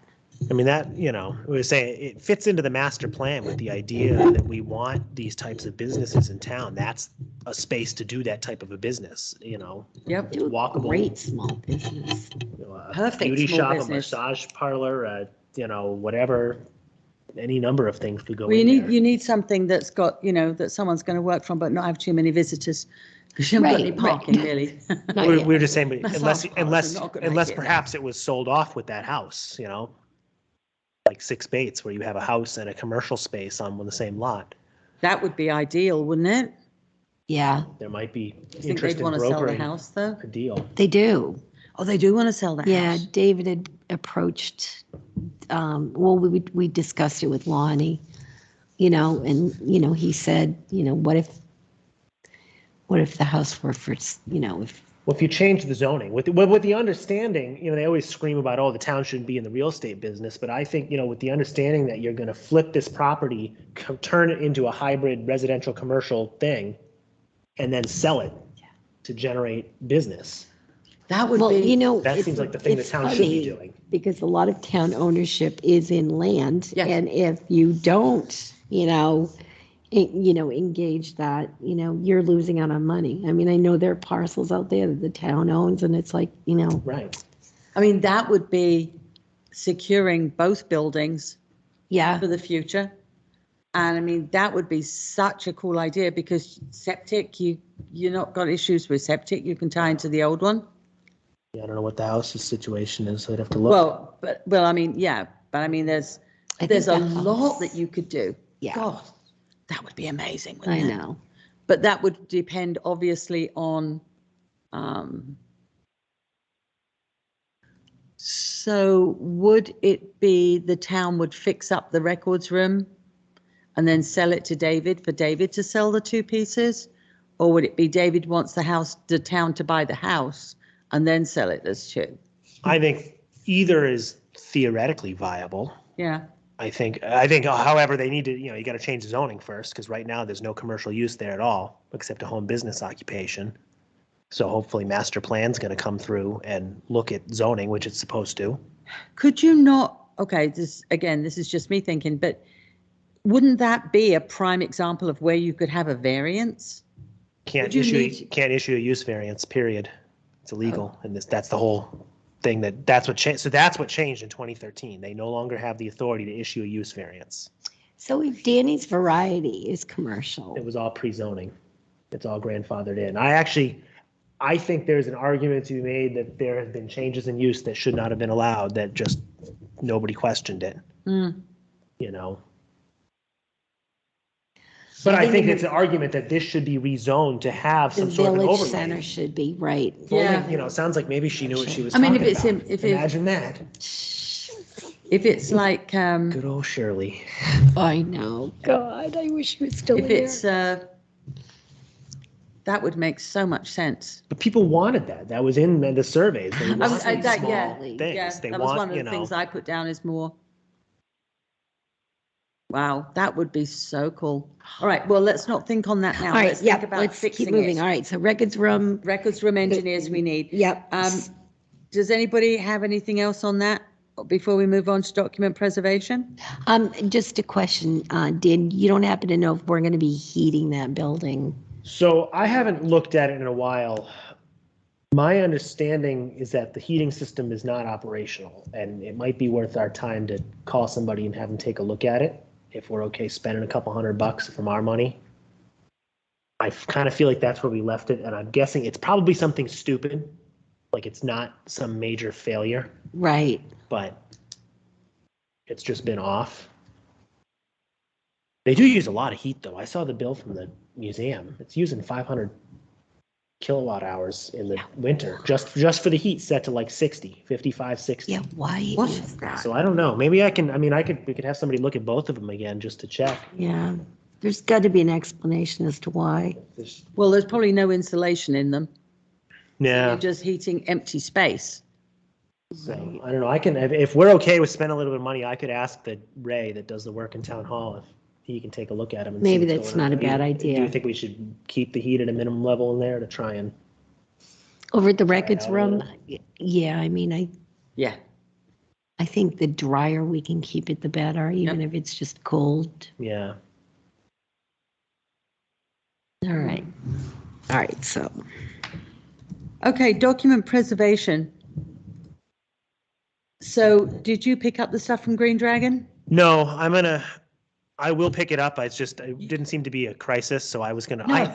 I mean, that, you know, we were saying it fits into the master plan with the idea that we want these types of businesses in town. That's a space to do that type of a business, you know. Yep. Do a Walkable. great small business. You know, a Perfect beauty small shop, business. a massage parlor, you know, whatever, any number of things could go Well, in there. you need something that's got, you know, that someone's going to work from, but not have too many visitors. Because you haven't got any Right, right. parking, really. Not We yet. were just saying, but Massage parlors are not gonna make it. perhaps it was sold off with that house, you know? Like Six Bates, where you have a house and a commercial space on the same lot. That would be ideal, wouldn't it? Yeah, There might be Do you think interest they'd in want to sell the brokering house, though? a deal. they do. Oh, they do want to sell the Yeah, house. David had approached, well, we discussed it with Lonnie, you know, and, you know, he said, you know, what if the house were for, you know, if, Well, if you change the zoning, with the understanding, you know, they always scream about, oh, the town shouldn't be in the real estate business, but I think, you know, with the understanding that you're gonna flip this property, turn it into a hybrid residential commercial thing, and then sell it to generate business. That would well, you be, know. That seems like the thing the it's town should be funny, doing. Because a lot of town ownership is in land. Yes. And if you don't, you know, engage that, you know, you're losing out on money. I mean, I know there are parcels out there that the town owns and it's like, you know, Right. I mean, that would be securing both buildings yeah, for the future. And I mean, that would be such a cool idea because septic, you're not got issues with septic. You can tie into the old one. Yeah, I don't know what the house's situation is, so I'd have to look. Well, I mean, yeah, but I mean, there's I think a the lot house- that you could do. Yeah. God, that would be amazing. I Wouldn't it? know. But that would depend obviously on, so would it be the town would fix up the records room and then sell it to David for David to sell the two pieces? Or would it be David wants the town to buy the house and then sell it as two? I think either is theoretically viable. Yeah. I think, however, they need to, you know, you got to change the zoning first, because right now there's no commercial use there at all, except a home business occupation. So hopefully master plan's going to come through and look at zoning, which it's supposed to. Could you not, okay, this is just me thinking, but wouldn't that be a prime example of where you could have a variance? Can't Would you issue, need- can't issue a use variance, period. It's illegal. And that's the whole thing that's what changed. So that's what changed in 2013. They no longer have the authority to issue a use variance. So if Danny's Variety is commercial, It was all pre-zoning. It's all grandfathered in. I think there's an argument to be made that there have been changes in use that should not have been allowed, that just nobody questioned it, Mm. you know? But I think it's an argument that this should be rezoned to have the some sort of an village overlay. center should be, right. Yeah. You know, it sounds like maybe she knew what she was I mean, talking if it's about. in- if it- Imagine that. If it's like, Good old Shirley. I know, God, I wish he was still if there. it's, that would make so much sense. But people wanted that. That was in the surveys. They I wanted was- these that- small yeah, things. Yeah, They that was one want, of you the know, things I put down as more. Wow, that would be so cool. All right, well, let's not think on that now. All right, Let's think yeah, about let's keep fixing moving. it. All right, so records room, Records room engineers we need. yep. Does anybody have anything else on that before we move on to document preservation? Just a question, Dan, you don't happen to know if we're going to be heating that building? so I haven't looked at it in a while. My understanding is that the heating system is not operational, and it might be worth our time to call somebody and have them take a look at it, if we're okay spending a couple $100 from our money. I kind of feel like that's where we left it, and I'm guessing it's probably something stupid, like it's not some major failure, Right. but it's just been off. They do use a lot of heat, though. I saw the bill from the museum. It's using 500 kilowatt hours in the winter, just for the heat, set to like 60, 55, 60. Yeah, why What? is that? So I don't know. Maybe we could have somebody look at both of them again just to check. Yeah, there's got to be an explanation as to why. There's- Well, there's probably no insulation in them. Yeah. You're just heating empty space. So I don't know. If we're okay with spending a little bit of money, I could ask the Ray that does the work in town hall if he can take a look at them. And see Maybe what's that's going on. not a bad Do idea. you think we should keep the heat at a minimum level in there to try and? Over at the records out a room, little. yeah, I mean, Yeah. I think the drier we can keep it, the better, even if it's just cold. Yeah. All right. All right, so, Okay, document preservation. So did you pick up the stuff from Green Dragon? No, I will pick it up. It didn't seem to be a crisis, so I was gonna. No,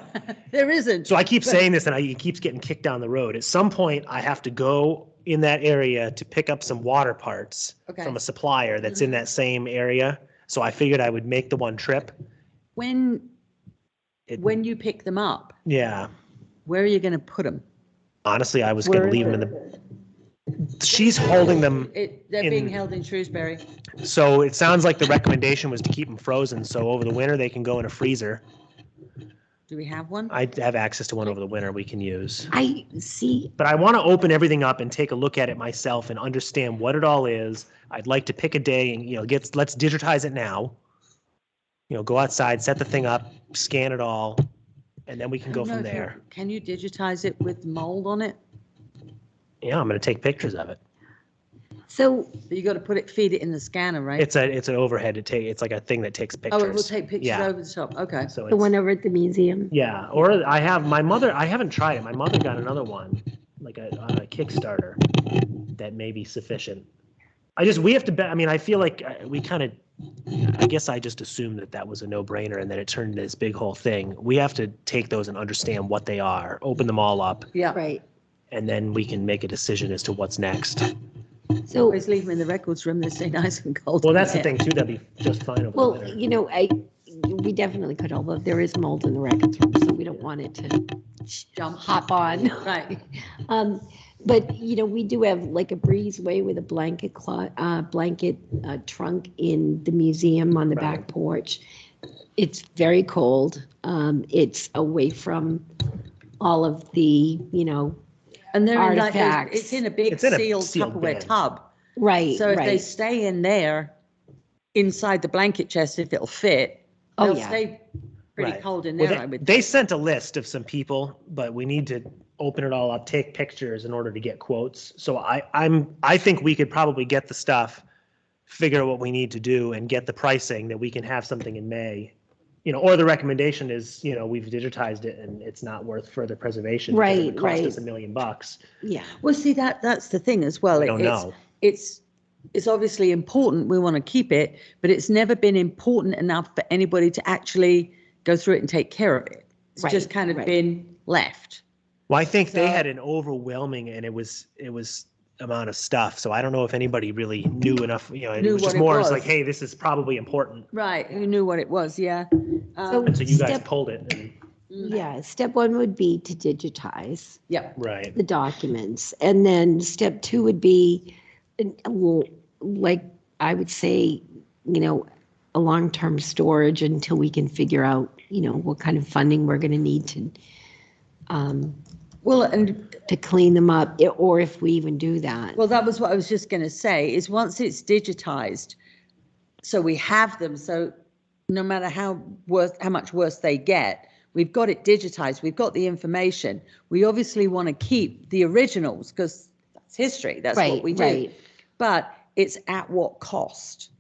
there isn't. So I keep saying this, and it keeps getting kicked down the road. At some point, I have to go in that area to pick up some water parts Okay. from a supplier that's in that same area. So I figured I would make the one trip. When It- you pick them up, Yeah, where are you going to put them? honestly, I was Where gonna is leave them in the. She's holding them, They're being In- held in Shrewsbury. so it sounds like the recommendation was to keep them frozen. So over the winter, they can go in a freezer. Do we have one? I have access to one over the winter we can use. I see, But I want to open everything up and take a look at it myself and understand what it all is. I'd like to pick a day and, let's digitize it now. Go outside, set the thing up, scan it all, and then we can I go don't know from if you- there. Can you digitize it with mold on it? Yeah, I'm going to take pictures of it. so, But you got to feed it in the scanner, right? It's an overhead. It's like a thing that takes pictures. Oh, it will take pictures Yeah. over the top. Okay. So the it's, one over at the museum, yeah, or I have my mother, I haven't tried it. My mother got another one, like on a Kickstarter that may be sufficient. We have to bet. I mean, I feel like I guess I just assumed that was a no-brainer and then it turned into this big whole thing. We have to take those and understand what they are, open them all up, Yeah. right. and then we can make a decision as to what's next. So, Always leave them in the records room. They stay nice and cold. Well, in that's the there. thing too. That'd be just fine over the well, winter. we definitely could, although there is mold in the records room, so we don't want it to Jump. hop on. Right. But, we do have like a breezeway with a blanket trunk in the museum on the back Right. porch. It's very cold. It's away from all of the, And they're in like, Artifacts. it's in a big It's in a sealed sealed Tupperware bin. tub. right, So if they right. stay in there, inside the blanket chest, if it'll fit, Oh, they'll yeah. stay pretty Right. cold in Well, there, I would. they sent a list of some people, but we need to open it all up, take pictures in order to get quotes. So I think we could probably get the stuff figure out what we need to do and get the pricing that we can have something in May. Or the recommendation is, we've digitized it and it's not worth further preservation. because it would Right, cost us right. $1 million. Yeah, Well, see, that's the thing as well. We don't know. It's obviously important. We want to keep it, but it's never been important enough for anybody to actually go through it and take care of it. It's just Right, kind of right. been left. Well, I think they So- had an overwhelming, and it was amount of stuff. So I don't know if anybody really knew enough. It Knew was just what it more. It's was. like, hey, this is probably important, Right, you knew what it was, yeah. So- and so you guys Step- pulled it. And, yeah. Step one would be to digitize Yeah, right. the documents. And then step two would be, well, like, I would say, a long-term storage until we can figure out, what kind of funding we're going to need well, and to clean them up, or if we even do that. well, that was what I was just going to say, is once it's digitized, so we have them, so no matter how much worse they get, we've got it digitized, we've got the information. We obviously want to keep the originals because that's history, that's what Right, we do. right. But it's at what cost?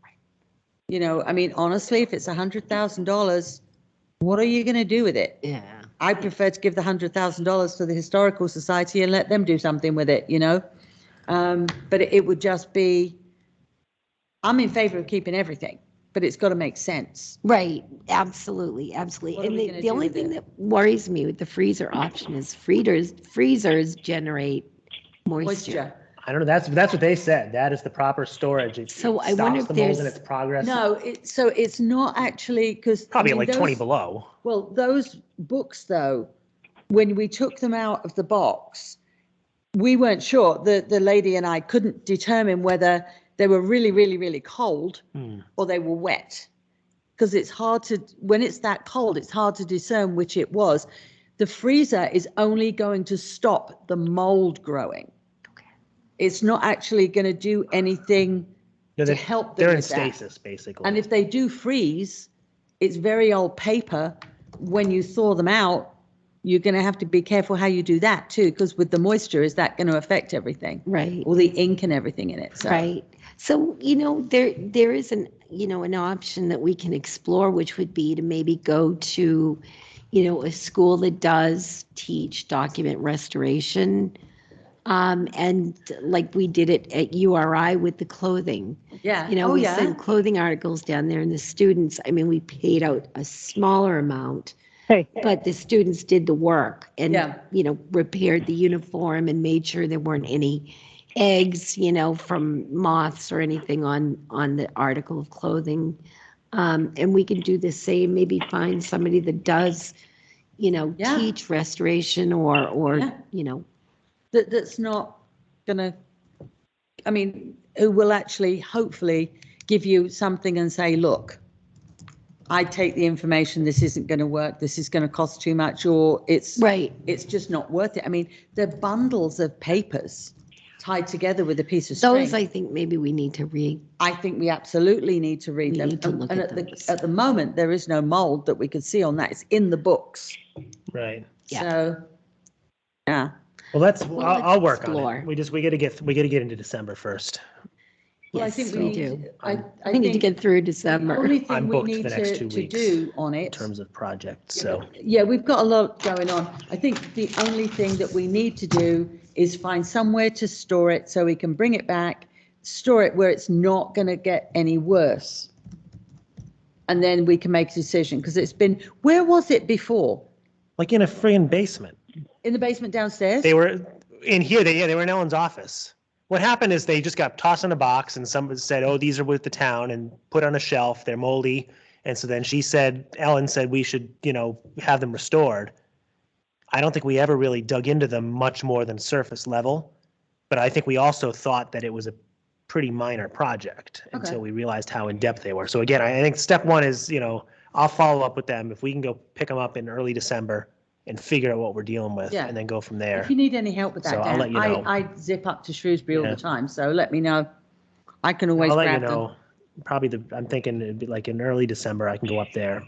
I mean, honestly, if it's $100,000, what are you going to do with it? Yeah. I prefer to give the $100,000 to the Historical Society and let them do something with it, But it would just be, I'm in favor of keeping everything, but it's got to make sense. Right, absolutely, absolutely. What are And we the, gonna the do only with thing it? that worries me with the freezer option is freezers generate moisture. Moisture. I don't know. That's what they said. That is the proper storage. It, So it I wonder stops if the mold in there's- its progress. No, so it's not actually, because. Probably like 20 below. Well, those books though, when we took them out of the box, we weren't sure. The lady and I couldn't determine whether they were really, really, really cold or they were wet. Because it's hard to, when it's that cold, it's hard to discern which it was. The freezer is only going to stop the mold growing. It's not actually going to do anything No, to help them they're in with that. stasis, basically. And if they do freeze, it's very old paper. When you thaw them out, you're going to have to be careful how you do that too, because with the moisture, is that going to affect everything? Right. All the ink and everything in it. So. Right. So, there is an option that we can explore, which would be to maybe go to, a school that does teach document restoration. And like we did it at URI with the clothing. Yeah. We sent clothing articles down there and the students, we paid out a smaller amount, Hey, but the students did the work and, Yeah. repaired the uniform and made sure there weren't any eggs, from moths or anything on the article of clothing. And we can do the same, maybe find somebody that does, Yeah. teach restoration or, Yeah. That's not going to, who will actually hopefully give you something and say, look, I take the information, this isn't going to work, this is going to cost too much, or it's right. it's just not worth it. They're bundles of papers tied together with a piece of string. Those, I think maybe we need to read. I think we absolutely need to read We them. need to look and at at those. the moment, there is no mold that we could see on that. It's in the books. Right. Yeah. So, yeah. Well, I'll work explore. on it. We got to get into December first. Well, I Yes, think we we do. need, I We need to think get through the December. only thing I'm we booked need the next 2 to weeks do on in it. terms of projects. So Yeah, we've got a lot going on. I think the only thing that we need to do is find somewhere to store it so we can bring it back, store it where it's not going to get any worse. And then we can make a decision, because it's been, where was it before? like in a friggin' basement. In the basement downstairs? They were in here. They were in Ellen's office. What happened is they just got tossed in a box and somebody said, oh, these are with the town, and put on a shelf. They're moldy. And so then Ellen said we should, have them restored. I don't think we ever really dug into them much more than surface level. But I think we also thought that it was a pretty minor project until we realized how in depth they were. So again, I think step one is, I'll follow up with them if we can go pick them up in early December and figure out what we're dealing with, Yeah. and then go from there. If you need any help with that, So I'll Dan, let you know. I zip up to Shrewsbury all Yeah. the time, so let me know. I can always I'll let you grab them. know. Probably I'm thinking it'd be like in early December, I can go up there.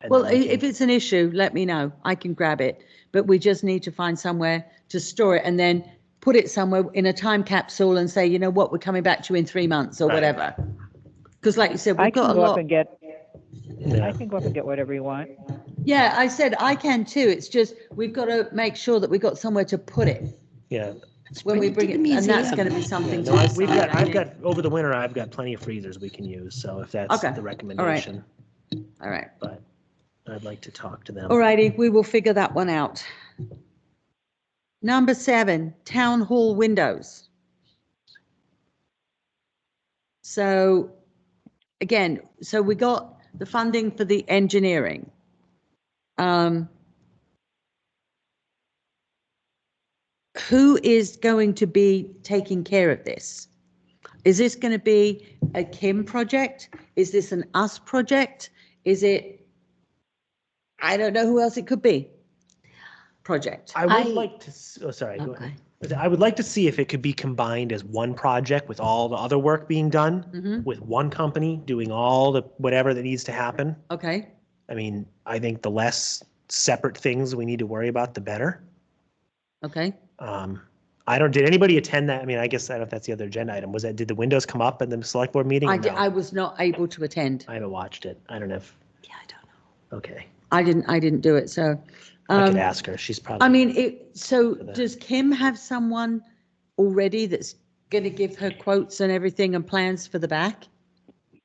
And Well, then we if can- it's an issue, let me know. I can grab it. But we just need to find somewhere to store it and then put it somewhere in a time capsule and say, you know what, we're coming back to you in 3 months or Right. whatever. Because like you said, I we've got can a go up lot. and get, Yeah. I can go up and get whatever you want. Yeah, I said I can too. It's just, we've got to make sure that we've got somewhere to put it Yeah. when we bring to it. the And that's museum. going to be something to No, we've decide, got, I I've think. got, over the winter, I've got plenty of freezers we can use, so if that's Okay, the recommendation, All right. but I'd like to talk to them. All righty, we will figure that one out. Number 7, town hall windows. So again, so we got the funding for the engineering. Who is going to be taking care of this? Is this going to be a Kim project? Is this an us project? Is it, I don't know who else it could be. Project. I would I- like to, oh, sorry, go Okay. ahead. I would like to see if it could be combined as one project with all the other work being done, Mm-hmm. with one company doing all the, whatever that needs to happen. Okay. I mean, I think the less separate things we need to worry about, the better. Okay. Did anybody attend that? I mean, I guess, I don't know if that's the other agenda item. Was that, did the windows come up in the select board meeting? or no? I was not able to attend. I haven't watched it. I don't know if, Yeah, I don't know. okay. I didn't do it. So, I could ask her. She's probably. I mean, so For the- does Kim have someone already that's going to give her quotes and everything and plans for the back?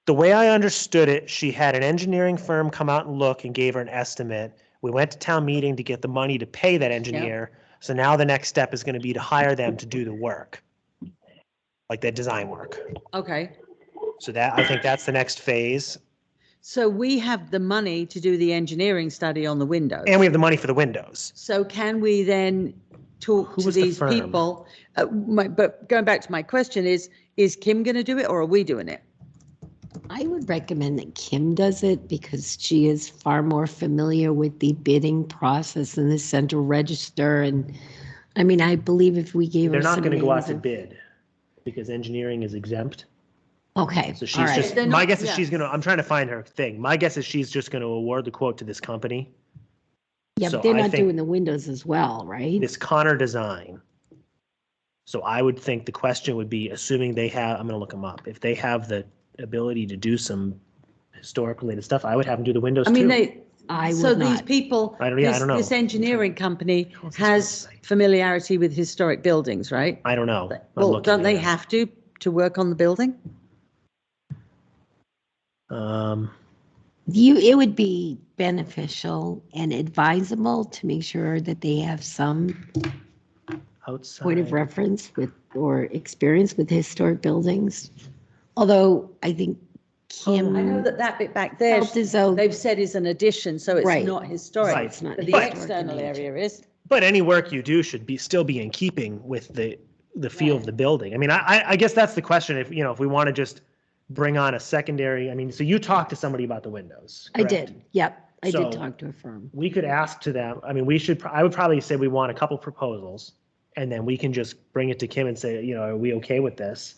The way I understood it, she had an engineering firm come out and look and gave her an estimate. We went to town meeting to get the money to pay that engineer. So now the next step is going to be to hire them to do the work, like that design work. Okay. So that, I think that's the next phase. So we have the money to do the engineering study on the windows. And we have the money for the windows. So can we then talk Who to was the these firm? people? But going back to my question is Kim going to do it or are we doing it? I would recommend that Kim does it because she is far more familiar with the bidding process and the central register. And I mean, I believe if we gave her They're not some going to go out names to of- bid because engineering is exempt. Okay, So all she's right. just, They're my not- guess is yeah. she's going to, I'm trying to find her thing. My guess is she's just going to award the quote to this company, Yeah, so but they're I not think- doing the windows as well, right? this Connor Design. So I would think the question would be, assuming they have, I'm going to look them up. If they have the ability to do some historic related stuff, I would have them do the windows I mean, too. I so would these not. people, I don't know. this engineering company What's this has website? familiarity with historic buildings, right? I don't know. I'm Well, looking don't they here. have to work on the building? It would be beneficial and advisable to make sure that they have some Outside. point of reference with, or experience with historic buildings. Although I think Kim. I know that bit back there, felt as though- they've said is an addition, so it's Right. not historic. Right. It's not But the historic in external nature. area is. But any work you do should be, still be in keeping with the feel of the building. I mean, I guess that's the question. If, if we want to just bring on a secondary, I mean, so you talked to somebody about the windows. I correct? did, yep. I So- did talk to a firm. We could ask to them, I mean, I would probably say we want a couple proposals, and then we can just bring it to Kim and say, are we okay with this?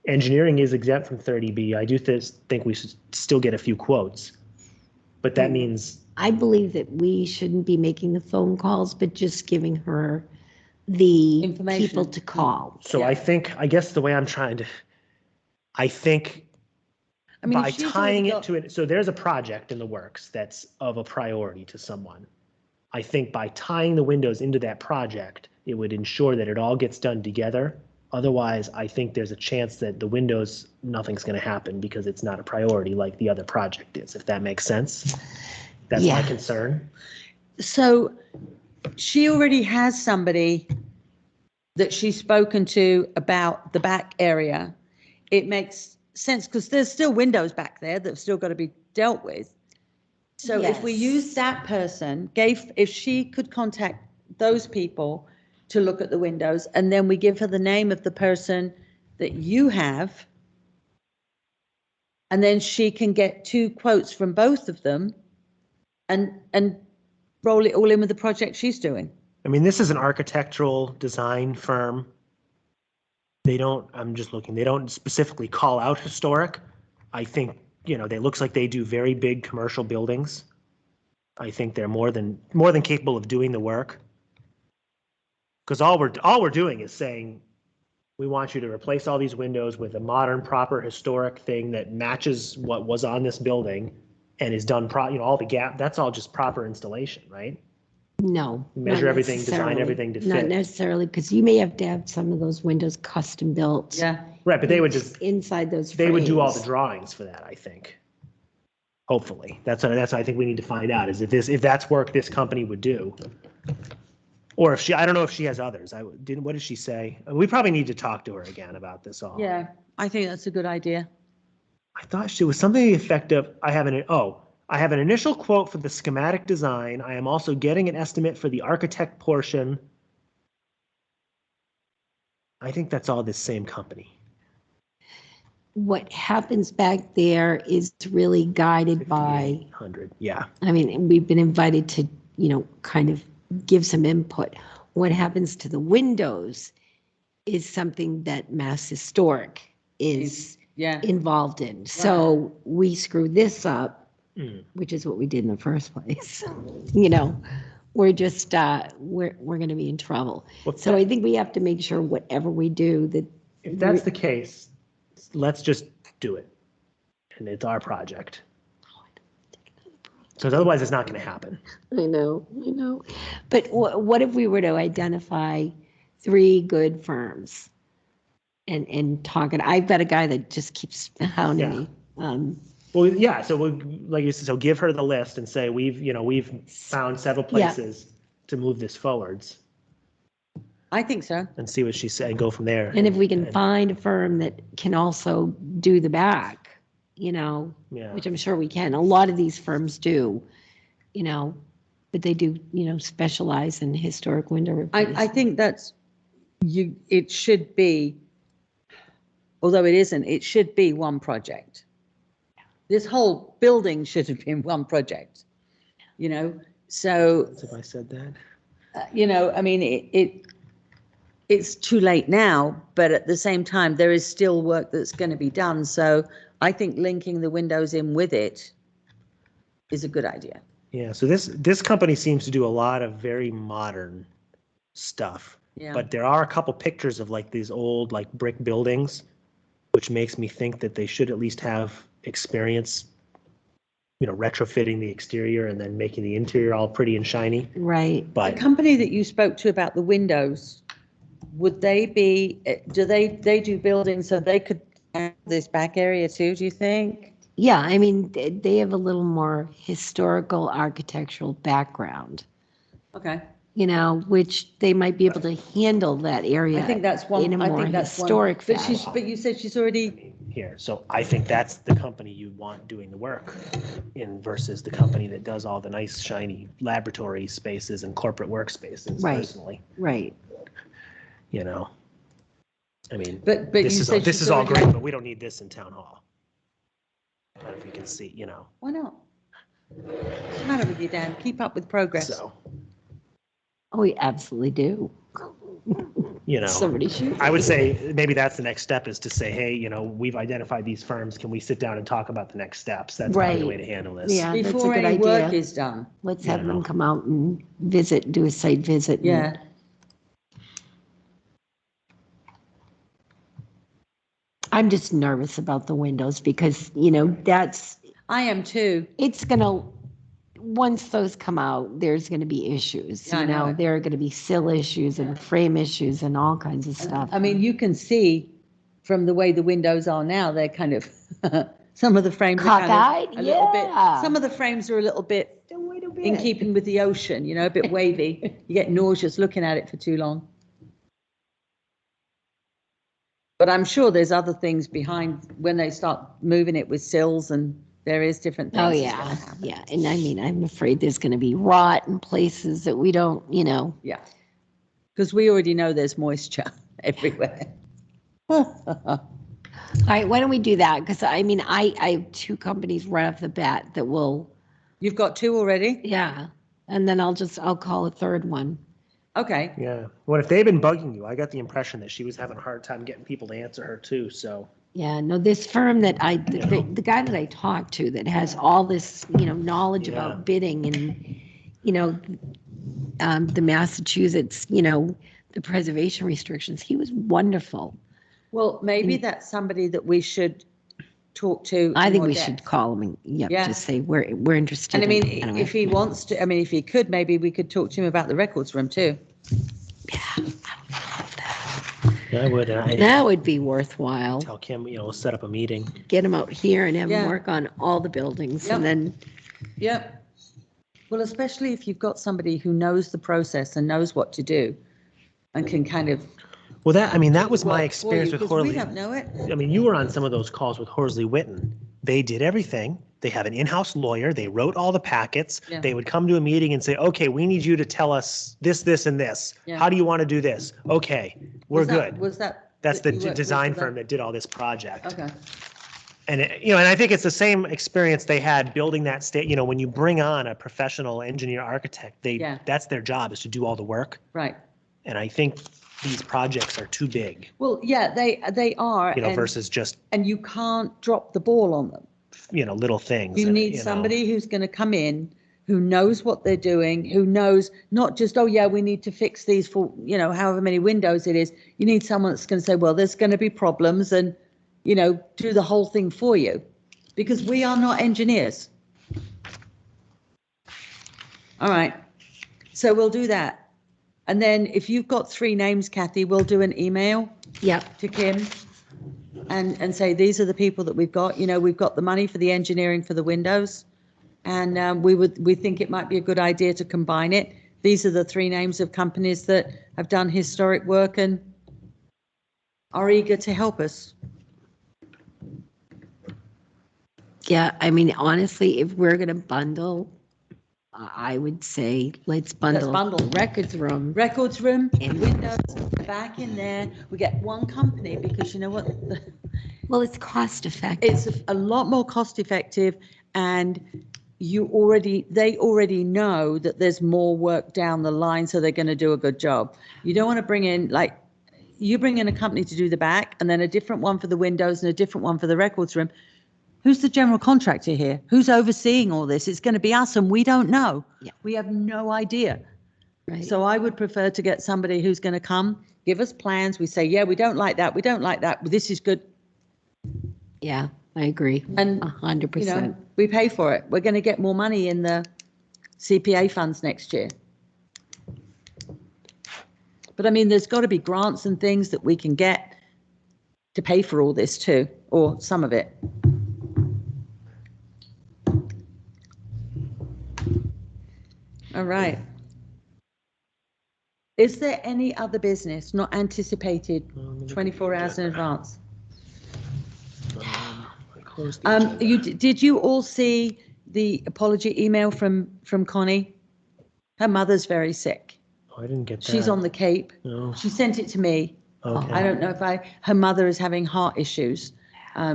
Engineering is exempt from 30B. I do think we should still get a few quotes. But that means, I believe that we shouldn't be making the phone calls, but just giving her the Information. people to call. so Yeah. I guess the way I'm trying to, I think I mean, by if she's tying already it got- to it, so there's a project in the works that's of a priority to someone. I think by tying the windows into that project, it would ensure that it all gets done together. Otherwise, I think there's a chance that the windows, nothing's going to happen because it's not a priority like the other project is, if that makes sense. That's my Yeah. concern. So she already has somebody that she's spoken to about the back area. It makes sense because there's still windows back there that have still got to be dealt with. So if we Yes. use that person, if she could contact those people to look at the windows, and then we give her the name of the person that you have, and then she can get 2 quotes from both of them and roll it all in with the project she's doing. I mean, this is an architectural design firm. I'm just looking, they don't specifically call out historic. I think, it looks like they do very big commercial buildings. I think they're more than capable of doing the work. Because all we're doing is saying, we want you to replace all these windows with a modern, proper, historic thing that matches what was on this building and is done all the gap, that's all just proper installation, right? No. Measure not everything, design necessarily. everything to Not fit. necessarily, because you may have to have some of those windows custom built. Yeah, Right, but they would just, Inside those they would do all the frames. drawings for that, I think. Hopefully. That's what I think we need to find out, is if that's work this company would do. Or if I don't know if she has others. What did she say? We probably need to talk to her again about this all. yeah, I think that's a good idea. I thought she was something effective. I have an initial quote for the schematic design. I am also getting an estimate for the architect portion. I think that's all this same company. What happens back there is really guided by, 5,800, yeah. I mean, we've been invited to, kind of give some input. What happens to the windows is something that Mass Historic is Yeah, involved in. So we screw this up, Mm. which is what we did in the first place. We're just, we're going to be in trouble. Well, So I think we have to make sure whatever we do that. If that's the case, let's just do it. And it's our project. Because otherwise it's not going to happen. I know. But what if we were to identify 3 good firms and talk it? I've got a guy that just keeps hounding me. Well, yeah, so like you said, so give her the list and say, we've found several places to move this forwards I think so. and see what she said, and go from there. And if we can find a firm that can also do the back, Yeah. which I'm sure we can. A lot of these firms do, but they do, specialize in historic window replacement. I think it should be, although it should be one project. This whole building should have been one project, so, If I said that. I mean, it's too late now, but at the same time, there is still work that's going to be done. So I think linking the windows in with it is a good idea. Yeah, so this company seems to do a lot of very modern stuff. Yeah. But there are a couple pictures of like these old like brick buildings, which makes me think that they should at least have experience, retrofitting the exterior and then making the interior all pretty and shiny. Right. The But company that you spoke to about the windows, do they do buildings so they could have this back area too, do you think? Yeah, I mean, they have a little more historical architectural background, Okay. which they might be able to handle that area I think that's one. in a I more think that's one. historic But fashion. but you said she's already, here, so I think that's the company you want doing the work in versus the company that does all the nice shiny laboratory spaces and corporate workspaces. Right. Personally, Right. I mean, but this you is said this she's is all already- great, but we don't need this in town hall. But if you can see, Why not? What's the matter with you, Dan? Keep up with progress. so Oh, we absolutely do. Somebody should. I would say maybe that's the next step, is to say, hey, we've identified these firms. Can we sit down and talk about the next steps? That's probably the Right. way to handle this. Yeah, that's a Before good any work idea. is done. Let's have Yeah. them come out and do a site visit. and- Yeah. I'm just nervous about the windows because, I am too. it's gonna, once those come out, there's gonna be issues, I know it. there are gonna be sill issues and frame issues and all kinds of stuff. I mean, you can see from the way the windows are now, they're kind of, some of the frames are kind Cockeyed? of a little bit, Yeah. some of the frames are a little bit Wait a in bit. keeping with the ocean, a bit wavy. You get nauseous looking at it for too long. But I'm sure there's other things behind when they start moving it with sills, and there is different things. Oh, that's yeah, gonna happen. yeah. And I mean, I'm afraid there's gonna be rot in places that we don't, Yeah. Because we already know there's moisture everywhere. All right, why don't we do that? Because I mean, I have 2 companies right off the bat that will, You've got 2 already? yeah. And then I'll call a 3rd one. Okay. Yeah. What if they've been bugging you? I got the impression that she was having a hard time getting people to answer her too. So Yeah, no, this firm that the guy that I talked to that has all this, knowledge Yeah. about bidding and, the Massachusetts, the the preservation restrictions. He was wonderful. Well, maybe that's somebody that we should talk to. I in think more we depth. should call him and, Yeah. just say, we're interested. And I mean, in- anyway. if he wants to, I mean, if he could, maybe we could talk to him about the records room too. Yeah, I would. And That would be worthwhile. tell Kim, we'll set up a meeting. Get him out here and have him Yeah. work on all the buildings Yep. and then, Yep. Well, especially if you've got somebody who knows the process and knows what to do and can kind of. Well, that was my work for experience you, with 'cause Horsley. We don't know it. I mean, you were on some of those calls with Horsley Witten. They did everything. They have an in-house lawyer. They wrote all the packets. Yeah. They would come to a meeting and say, okay, we need you to tell us this, this, and this. Yeah. How do you want to do this? Okay, we're Was that- good. Was that? That's that the you worked with design for them? firm that did all this project. Okay. And, and I think it's the same experience they had building that state. When you bring on a professional engineer architect, Yeah. that's their job, is to do all the work. Right. And I think these projects are too big, Well, yeah, they are. and- versus just, And you can't drop the ball on them. little things. You and, need somebody who's going to come in, who knows what they're doing, who knows not just, oh yeah, we need to fix these for, however many windows it is. You need someone that's going to say, well, there's going to be problems and, do the whole thing for you, because we are not engineers. All right. So we'll do that. And then if you've got 3 names, Kathy, we'll do an email yep, to Kim and say, these are the people that we've got. We've got the money for the engineering for the windows. And we think it might be a good idea to combine it. These are the 3 names of companies that have done historic work and are eager to help us. yeah, I mean, honestly, if we're gonna bundle, I would say, let's bundle. bundle. the Records room. Records room, And- windows, back in there. We get one company because you know what? Well, it's cost effective. It's a lot more cost effective, and they already know that there's more work down the line, so they're going to do a good job. You don't want to bring in, you bring in a company to do the back and then a different one for the windows and a different one for the records room. Who's the general contractor here? Who's overseeing all this? It's going to be us, and we don't know. Yeah. We have no idea. Right. So I would prefer to get somebody who's going to come, give us plans. We say, yeah, we don't like that. We don't like that. This is good. Yeah, I agree. And 100%. we pay for it. We're going to get more money in the CPA funds next year. But I mean, there's got to be grants and things that we can get to pay for all this too, or some of it. All right. Is there any other business not anticipated 24 hours in advance? Did you all see the apology email from Connie? Her mother's very sick. Oh, I didn't get that. She's on the Cape. No. She sent it to me. Okay. I don't know if her mother is having heart issues.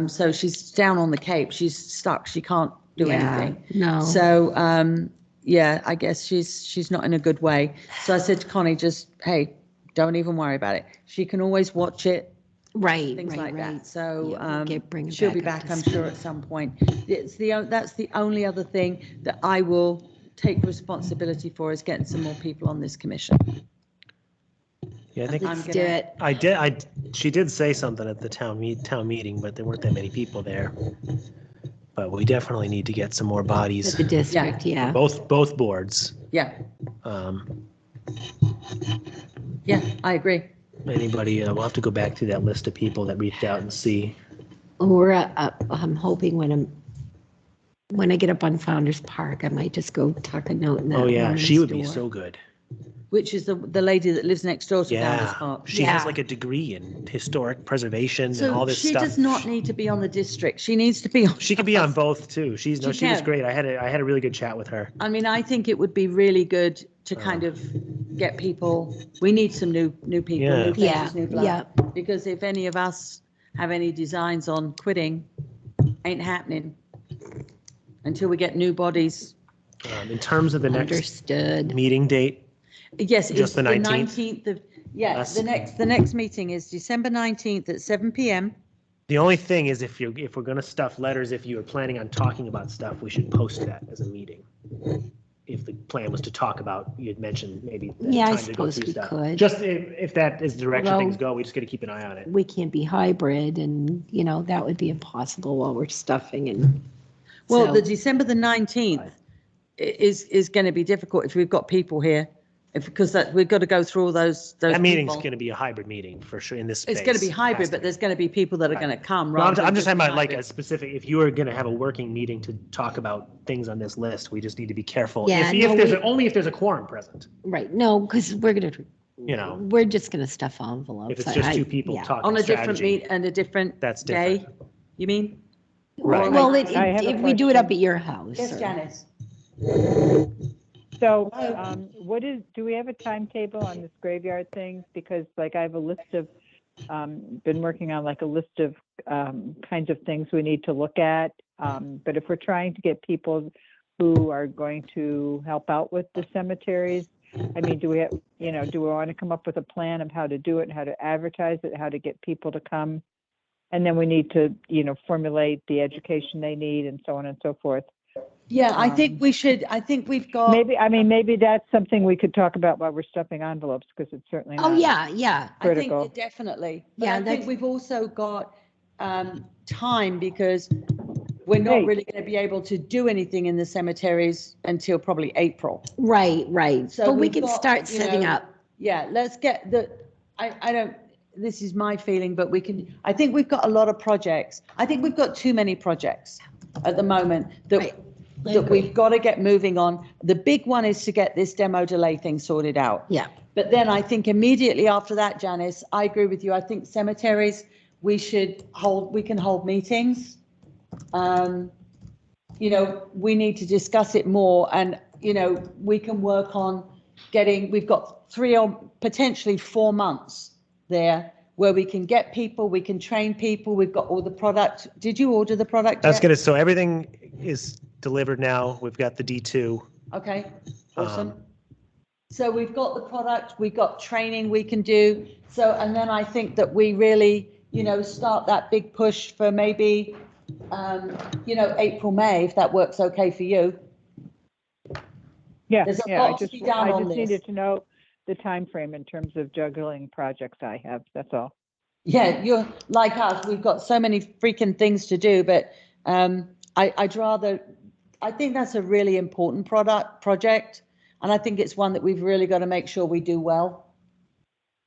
So she's down on the Cape. She's stuck. She can't do anything. No. So, yeah, I guess she's not in a good way. So I said to Connie, hey, don't even worry about it. She can always watch it, Right. things right, like right. that. So Yeah, we'll bring it she'll be back up back, to I'm speed. sure, at some point. That's the only other thing that I will take responsibility for, is getting some more people on this commission. Yeah, I think I'm Let's gonna- do it. she did say something at the town meeting, but there weren't that many people there. But we definitely need to get some more To bodies, the district, yeah. both boards. Yeah, Um, yeah, I agree. Anybody, we'll have to go back through that list of people that reached out and see. Or I'm hoping when I get up on Founder's Park, I might just go tuck a note in that Oh, yeah, woman's she would be door. so good. Which is the lady that lives next door to Founder's Yeah, Park. she has Yeah. like a degree in historic preservation and all So this she stuff. does not need to be on the district. She needs to be on. She could be on both too. She was can. great. I had a really good chat with her. I mean, I think it would be really good to kind of get people, we need some new people, Yeah. new Yeah, faces, new blood. yeah. Because if any of us have any designs on quitting, ain't happening until we get new bodies. In terms of the next Understood. meeting date, Yes, it's Just the the 19th of, yeah, That's- the next meeting is December 19th at 7 PM. the only thing is if we're gonna stuff letters, if you were planning on talking about stuff, we should post that as a meeting. if the plan was to talk about, you had mentioned maybe. Yeah, I time to go suppose through we stuff. could. Just if that is the direction Although- things go, we just got to keep an eye on it. We can't be hybrid and, that would be impossible while we're stuffing and. Well, so- the December the 19th is going to be difficult if we've got people here, because we've got to go through all those That meeting's people. going to be a hybrid meeting for sure in this space. It's going to be Has hybrid, to but be. there's going to be people that are going to come. No, I'm rather than just talking be about like a hybrid. specific, if you were going to have a working meeting to talk about things on this list, we just need to be careful. Yeah, If no, there's, we- only if there's a quorum present, Right, no, because we're just gonna stuff envelopes. if it's just two people yeah. talking On a different strategy, meet and a different that's day, different. you mean? Right. Well, I have a if we do it up question. at your house. Yes, or- Janice. So, do we have a timetable on this graveyard thing? Because like I have a list of, been working on like a list of, kinds of things we need to look at. But if we're trying to get people who are going to help out with the cemeteries, I mean, do we have, do we want to come up with a plan of how to do it, how to advertise it, how to get people to come? And then we need to, formulate the education they need and so on and so forth. Yeah, I think we should, I think we've got. Maybe that's something we could talk about while we're stuffing envelopes, because it's certainly Oh, not. yeah. critical. I think definitely. But Yeah, I think that's- we've also got time, because we're not Right. really going to be able to do anything in the cemeteries until probably April. Right. So But we we've can got, start setting up. Yeah, let's get I don't, this is my feeling, but I think we've got a lot of projects. I think we've got too many projects at the moment Right. I that agree. we've got to get moving on. The big one is to get this demo delay thing sorted out. Yeah, But then I think immediately after that, Janice, I agree with you. I think cemeteries, we can hold meetings. We need to discuss it more, and, we can work on we've got 3 or potentially 4 months there where we can get people, we can train people. We've got all the product. Did you order the product yet? So everything is delivered now. We've got the D2. Okay, awesome. So we've got the product, we've got training we can do. So, and then I think that we really, start that big push for maybe, April, May, if that works okay for you. Yeah, There's a yeah, lot to be done on this. needed to know the time frame in terms of juggling projects I have, that's all. Yeah, you're like us, we've got so many freaking things to do, but I think that's a really important project. And I think it's one that we've really got to make sure we do well.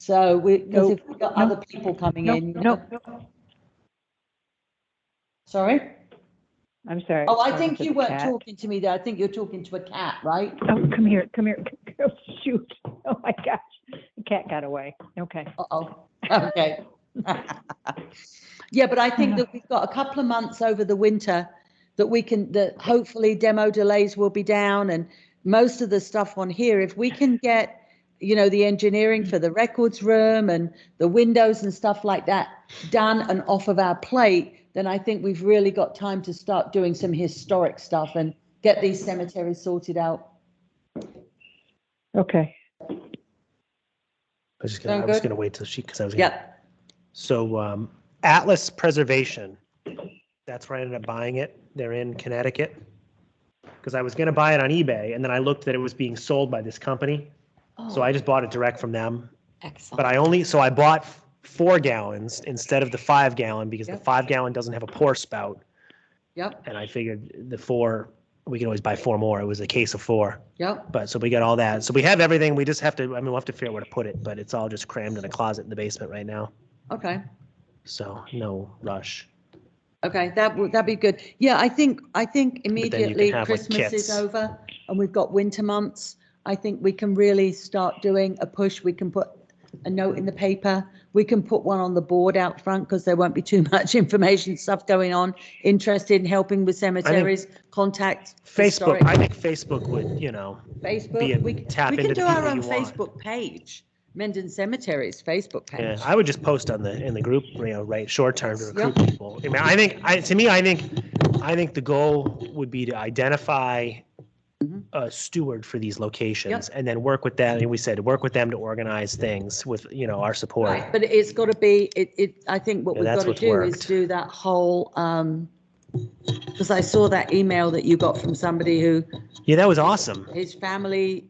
So because if we've got other people coming in. No, Sorry? I'm sorry. Oh, I Sorry, think it's a you weren't cat. talking to me there. I think you're talking to a cat, right? Oh, come here. Oh, shoot. Oh, my gosh. The cat got away. Okay. Uh-oh. Okay. Yeah, but I think that we've got a couple of months over the winter that hopefully demo delays will be down, and most of the stuff on here, if we can get, the engineering for the records room and the windows and stuff like that done and off of our plate, then I think we've really got time to start doing some historic stuff and get these cemeteries sorted out. Okay. I was Sound going good? to wait till because I was. Yeah. So Atlas Preservation, that's where I ended up buying it. They're in Connecticut. Because I was going to buy it on eBay, and then I looked that it was being sold by this company. So I just bought it direct from them. excellent. But I bought 4 gallons instead of the 5 gallon, because the Yep. 5 gallon doesn't have a pour spout. Yep, And I figured the 4, we can always buy 4 more. It was a case of 4. yep. But so we got all that. So we have everything. We just have to, we'll have to figure out where to put it, but it's all just crammed in a closet in the basement right now. Okay. So no rush. Okay, that'd be good. Yeah, I think immediately have, like, Christmas is kits. over and we've got winter months. I think we can really start doing a push. We can put a note in the paper. We can put one on the board out front, because there won't be too much information stuff going on. Interested in helping with cemeteries, contact Facebook, historic- I think Facebook would, Facebook. We tap can into do the our people own you want. Facebook page, Mendon Cemeteries Facebook page. Yeah, I would just post in the group, right, short term to recruit Yep. people. I mean, I think the goal would be to identify Mhm. a steward for these locations, Yep. and then work with them. And we said, work with them to organize things with, our support. Right, but it's got to be, I think what Yeah, we've that's got to what's do is worked. do that whole, Because I saw that email that you got from somebody who, Yeah, that was awesome. his family,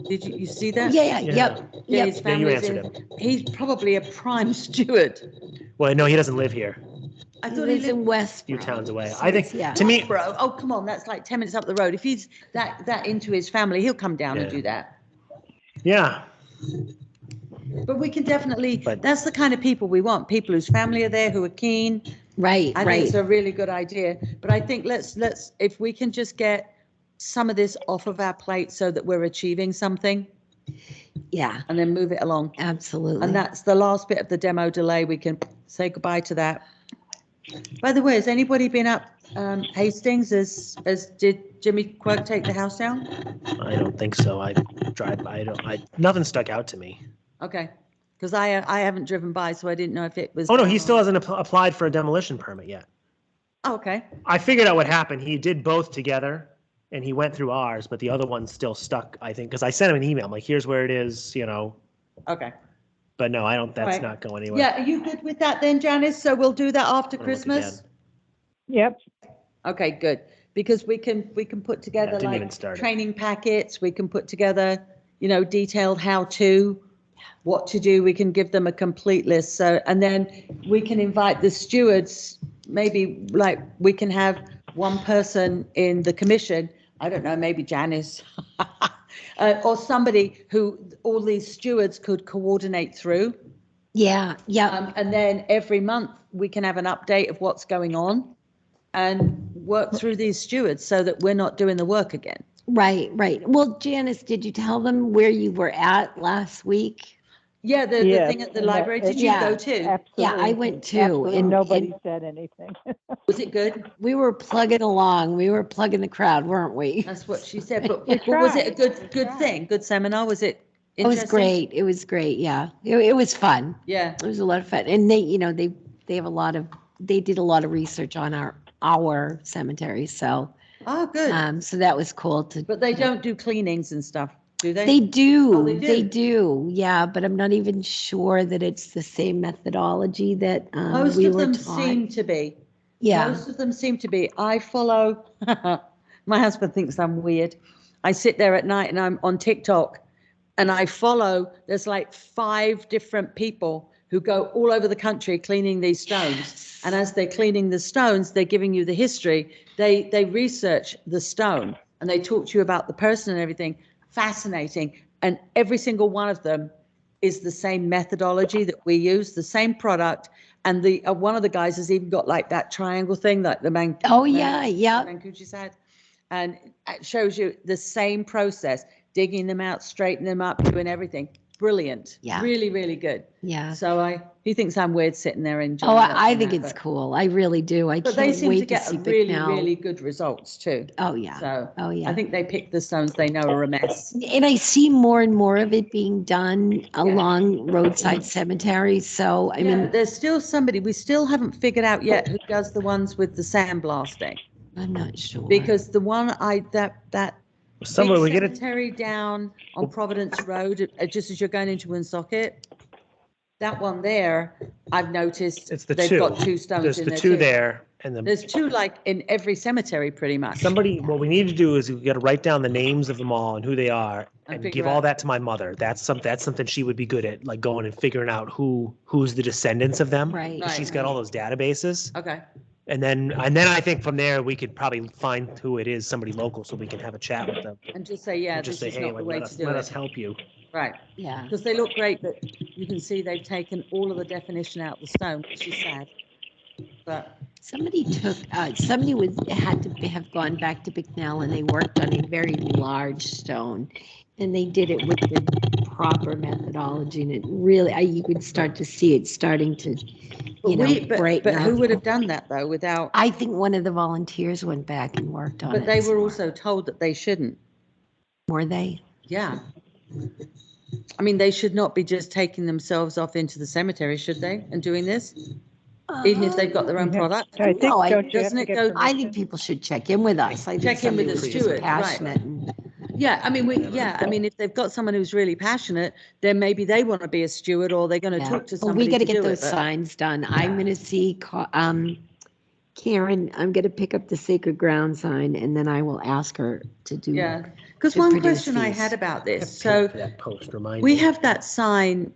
you see that? Yeah, Yeah. yep, Yeah, yep. his Yeah, you family's answered in, him. he's probably a prime steward. Well, no, he doesn't live here. I He thought he lives in lived. West. A few towns away. So I think, it's- yeah. to me, Bro, oh, come on, that's like 10 minutes up the road. If he's that into his family, he'll come down and Yeah. do that. yeah, But we can definitely, But- that's the kind of people we want, people whose family are there, who are keen. Right, I think right. it's a really good idea, but I think let's, if we can just get some of this off of our plate so that we're achieving something Yeah, and then move it along. absolutely. And that's the last bit of the demo delay. We can say goodbye to that. By the way, has anybody been up Hastings did Jimmy Quirk take the house down? I don't think so. I drive by, nothing stuck out to me. Okay, because I haven't driven by, so I didn't know if it was. Oh, no, down he or- still hasn't applied for a demolition permit yet. Oh, okay, I figured out what happened. He did both together and he went through ours, but the other one's still stuck, I think, because I sent him an email. I'm like, here's where it is, okay. but no, that's Right. not going anywhere. Yeah, are you good with that then, Janice? So we'll do that after I'll look Christmas? Yep, Okay, good, because we can put together didn't even like start it. training packets, we can put together, detailed how to, what to do, we can give them a complete list, so, and then we can invite the stewards, maybe like, we can have one person in the commission, I don't know, maybe Janice, or somebody who all these stewards could coordinate through. Yeah, yeah, And then every month we can have an update of what's going on and work through these stewards so that we're not doing the work again. right, right. Well, Janice, did you tell them where you were at last week? Yeah, the Yes, thing at the and that- library, did you Yeah. go too? absolutely. I went too, Absolutely and- nobody and- said anything. Was it good? We were plugging along. We were plugging the crowd, weren't we? That's what she said, but We was it a tried, good thing, good seminar? Was it It was interesting? great. It was great. Yeah, it was fun. Yeah, It was a lot of fun. And they have they did a lot of research on our cemetery. So, oh, good. so that was cool to. But they don't do cleanings and stuff, do they? They do. Oh, they They do? do. Yeah, but I'm not even sure that it's the same methodology that Most we of were them taught. seem to be. Yeah. Most of them seem to be. I follow, my husband thinks I'm weird. I sit there at night and I'm on TikTok and I follow, there's like 5 different people who go all over the country cleaning these stones. And as they're cleaning the stones, they're giving you the history. They research the stone and they talk to you about the person and everything. Fascinating. And every single one of them is the same methodology that we use, the same product. And the one of the guys has even got like that triangle thing, like the man. Oh yeah, yeah. Mancucci's had, and it shows you the same process, digging them out, straightening them up, doing everything. Brilliant. Yeah. Really, really good. Yeah. So he thinks I'm weird sitting there enjoying. Oh, I watching think that, it's but- cool. I really do. I But they can't seem to wait to get see really, Bicknell. really good results too. Oh yeah. So Oh yeah. I think they pick the stones they know are a mess. And I see more and more of it being done along roadside cemeteries. So, I Yeah, mean, but there's still somebody, we still haven't figured out yet who does the ones with the sandblasting. I'm not sure. Because the one that Somewhere we big get it. cemetery down on Providence Road, just as you're going into Woonsocket, that one there, I've noticed It's the they've two. got 2 stones There's in the there 2 too. there and the There's 2 like in every cemetery pretty much. what we need to do is we got to write down the names of them all and who they are and figure give all out- that to my mother. That's something she would be good at, like going and figuring out who's the descendants of them. Right. 'Cause she's got all those databases. Okay, And then I think from there we could probably find who it is, somebody local, so we can have a chat with them. and just say, yeah, And just this say, is hey, not the like, way let to do us it. help you. Right, Yeah. because they look great, but you can see they've taken all of the definition out of the stone, which is sad. But Somebody had to have gone back to Bicknell and they worked on a very large stone. And they did it with the proper methodology and it really, you could start to see it starting to, brighten but who up. would have done that though without, I think one of the volunteers went back and worked on it. but they some were more. also told that they shouldn't. Were they? Yeah. I mean, they should not be just taking themselves off into the cemetery, should they, and doing this? Even if they've got their own Mhm. product? I think, No, don't you have doesn't to it get go- I permission? think people should check in with us. I think Check in with somebody the who's steward, right. passionate and- Yeah, I mean, if they've got someone who's really passionate, then maybe they want to be a steward or they're going to Yeah. talk to Well, we somebody got to to get do those it. but- signs done. I'm going to see Karen, I'm going to pick up the sacred ground sign and then I will ask her to do. Yeah, because to one produce question I these. had about this, Paid so for that post, remind we me. have that sign,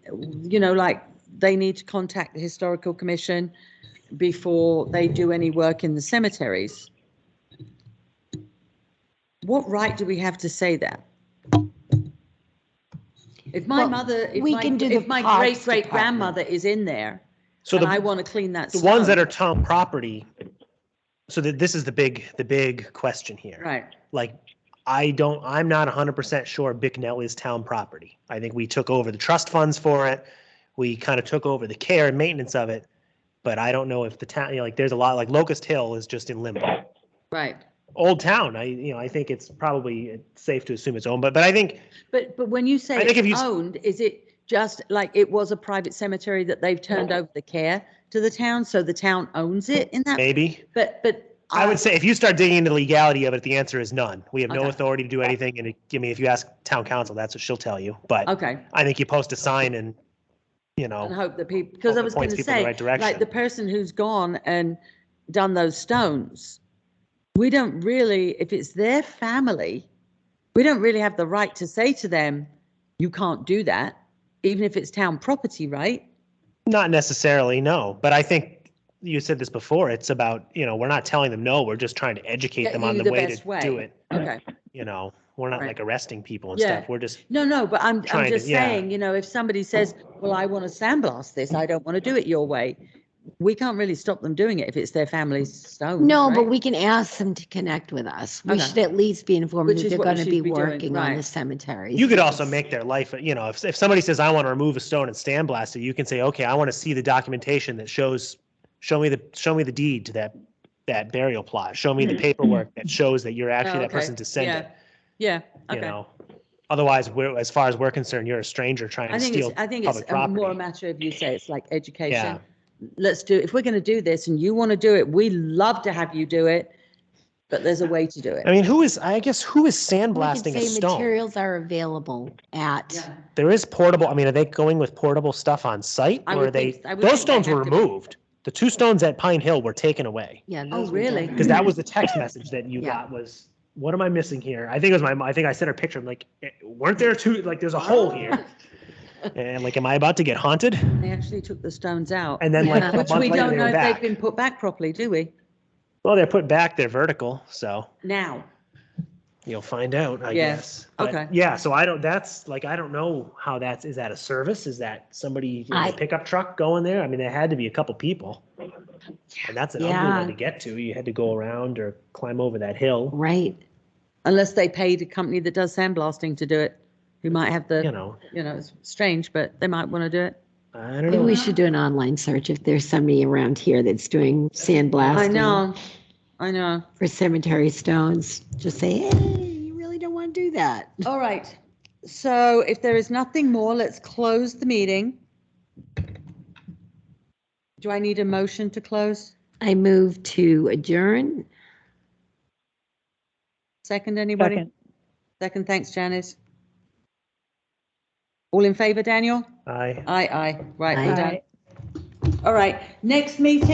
like they need to contact the historical commission before they do any work in the cemeteries. What right do we have to say that? If my Well, mother, we can do the if my parks great great grandmother department. is in there So and the, I want to clean that the ones that stone, are town property, so that this is the big question here. right, Like, I'm not 100% sure Bicknell is town property. I think we took over the trust funds for it. We kind of took over the care and maintenance of it. But I don't know if the town, like, there's a lot, like Locust Hill is just in limbo. right. Old Town, I think it's probably safe to assume it's owned, but I think, But when you say I think if it's you- owned, is it just like it was a private cemetery that they've turned over the care to the town, so the town owns it in that? maybe. But I would say if you start digging into the legality of it, the answer is none. We have no Okay. authority to do anything. And if you ask town council, that's what she'll tell you. But Okay, I think you post a sign and, and hope that people, because I Hope it was going points to people in the say, right direction. like the person who's gone and done those stones, we don't really, if it's their family, we don't really have the right to say to them, you can't do that, even if it's town property, right? not necessarily, no. But I think you said this before. It's about, we're not telling them no. We're just trying to educate Get them you on the the way best to way. do it. Okay. We're not Right. like arresting people and Yeah. stuff. We're just, No, but I'm Trying to- just yeah. saying, if somebody says, well, I want to sandblast this, I don't want to do it your way. We can't really stop them doing it if it's their family's stone. No, but right? we can ask them to connect with us. We Okay. should at least be informed Which that is they're what going we to should be be doing, working on the right. cemeteries. you could also because- make their life, if somebody says, I want to remove a stone and sandblast it, you can say, okay, I want to see the documentation that show me the deed to that burial plot. Show me the paperwork that shows that you're actually Oh, that okay. person descended. Yeah, You okay. know, otherwise, as far as we're concerned, you're a stranger trying to I think steal it's public more a property. matter of, you say it's like Yeah. education. Let's do, if we're going to do this and you want to do it, we love to have you do it, but there's a way to do it. I mean, who is We can sandblasting a say stone? materials are available at, Yeah. There is portable, are they going with portable stuff on site? I Or would are they, think- I would those think they stones were have to be. removed. The 2 stones at Pine Hill were taken away. yeah. Oh, those were really? done. Because that was the text message that you Yeah. got was, what am I missing here? I think it was I think I sent her a picture. I'm like, weren't there 2, like there's a hole here. And like, am I about to get haunted? They actually took the stones out, And then like a which month we later, don't they know were if they've back. been put back properly, do we? Well, they're put back, they're vertical, so Now, you'll find out, I Yeah, guess. But, okay. Yeah, so I don't know how is that a service? Is that somebody in a I- pickup truck going there? There had to be a couple people. And that's an ugly Yeah. one to get to. You had to go around or climb over that hill, Right. unless they paid a company that does sandblasting to do it, who might have the, it's strange, but they might want to do it. I don't Maybe know. we should do an online search if there's somebody around here that's doing sandblasting I know. for cemetery stones. Just say, hey, you really don't want to do that. All right. So if there is nothing more, let's close the meeting. Do I need a motion to close? I move to adjourn. Second, anybody? Second. Second, thanks, Janice. All in favor, Daniel? I. Aye. Right, we're Aye. done. All right, next meeting.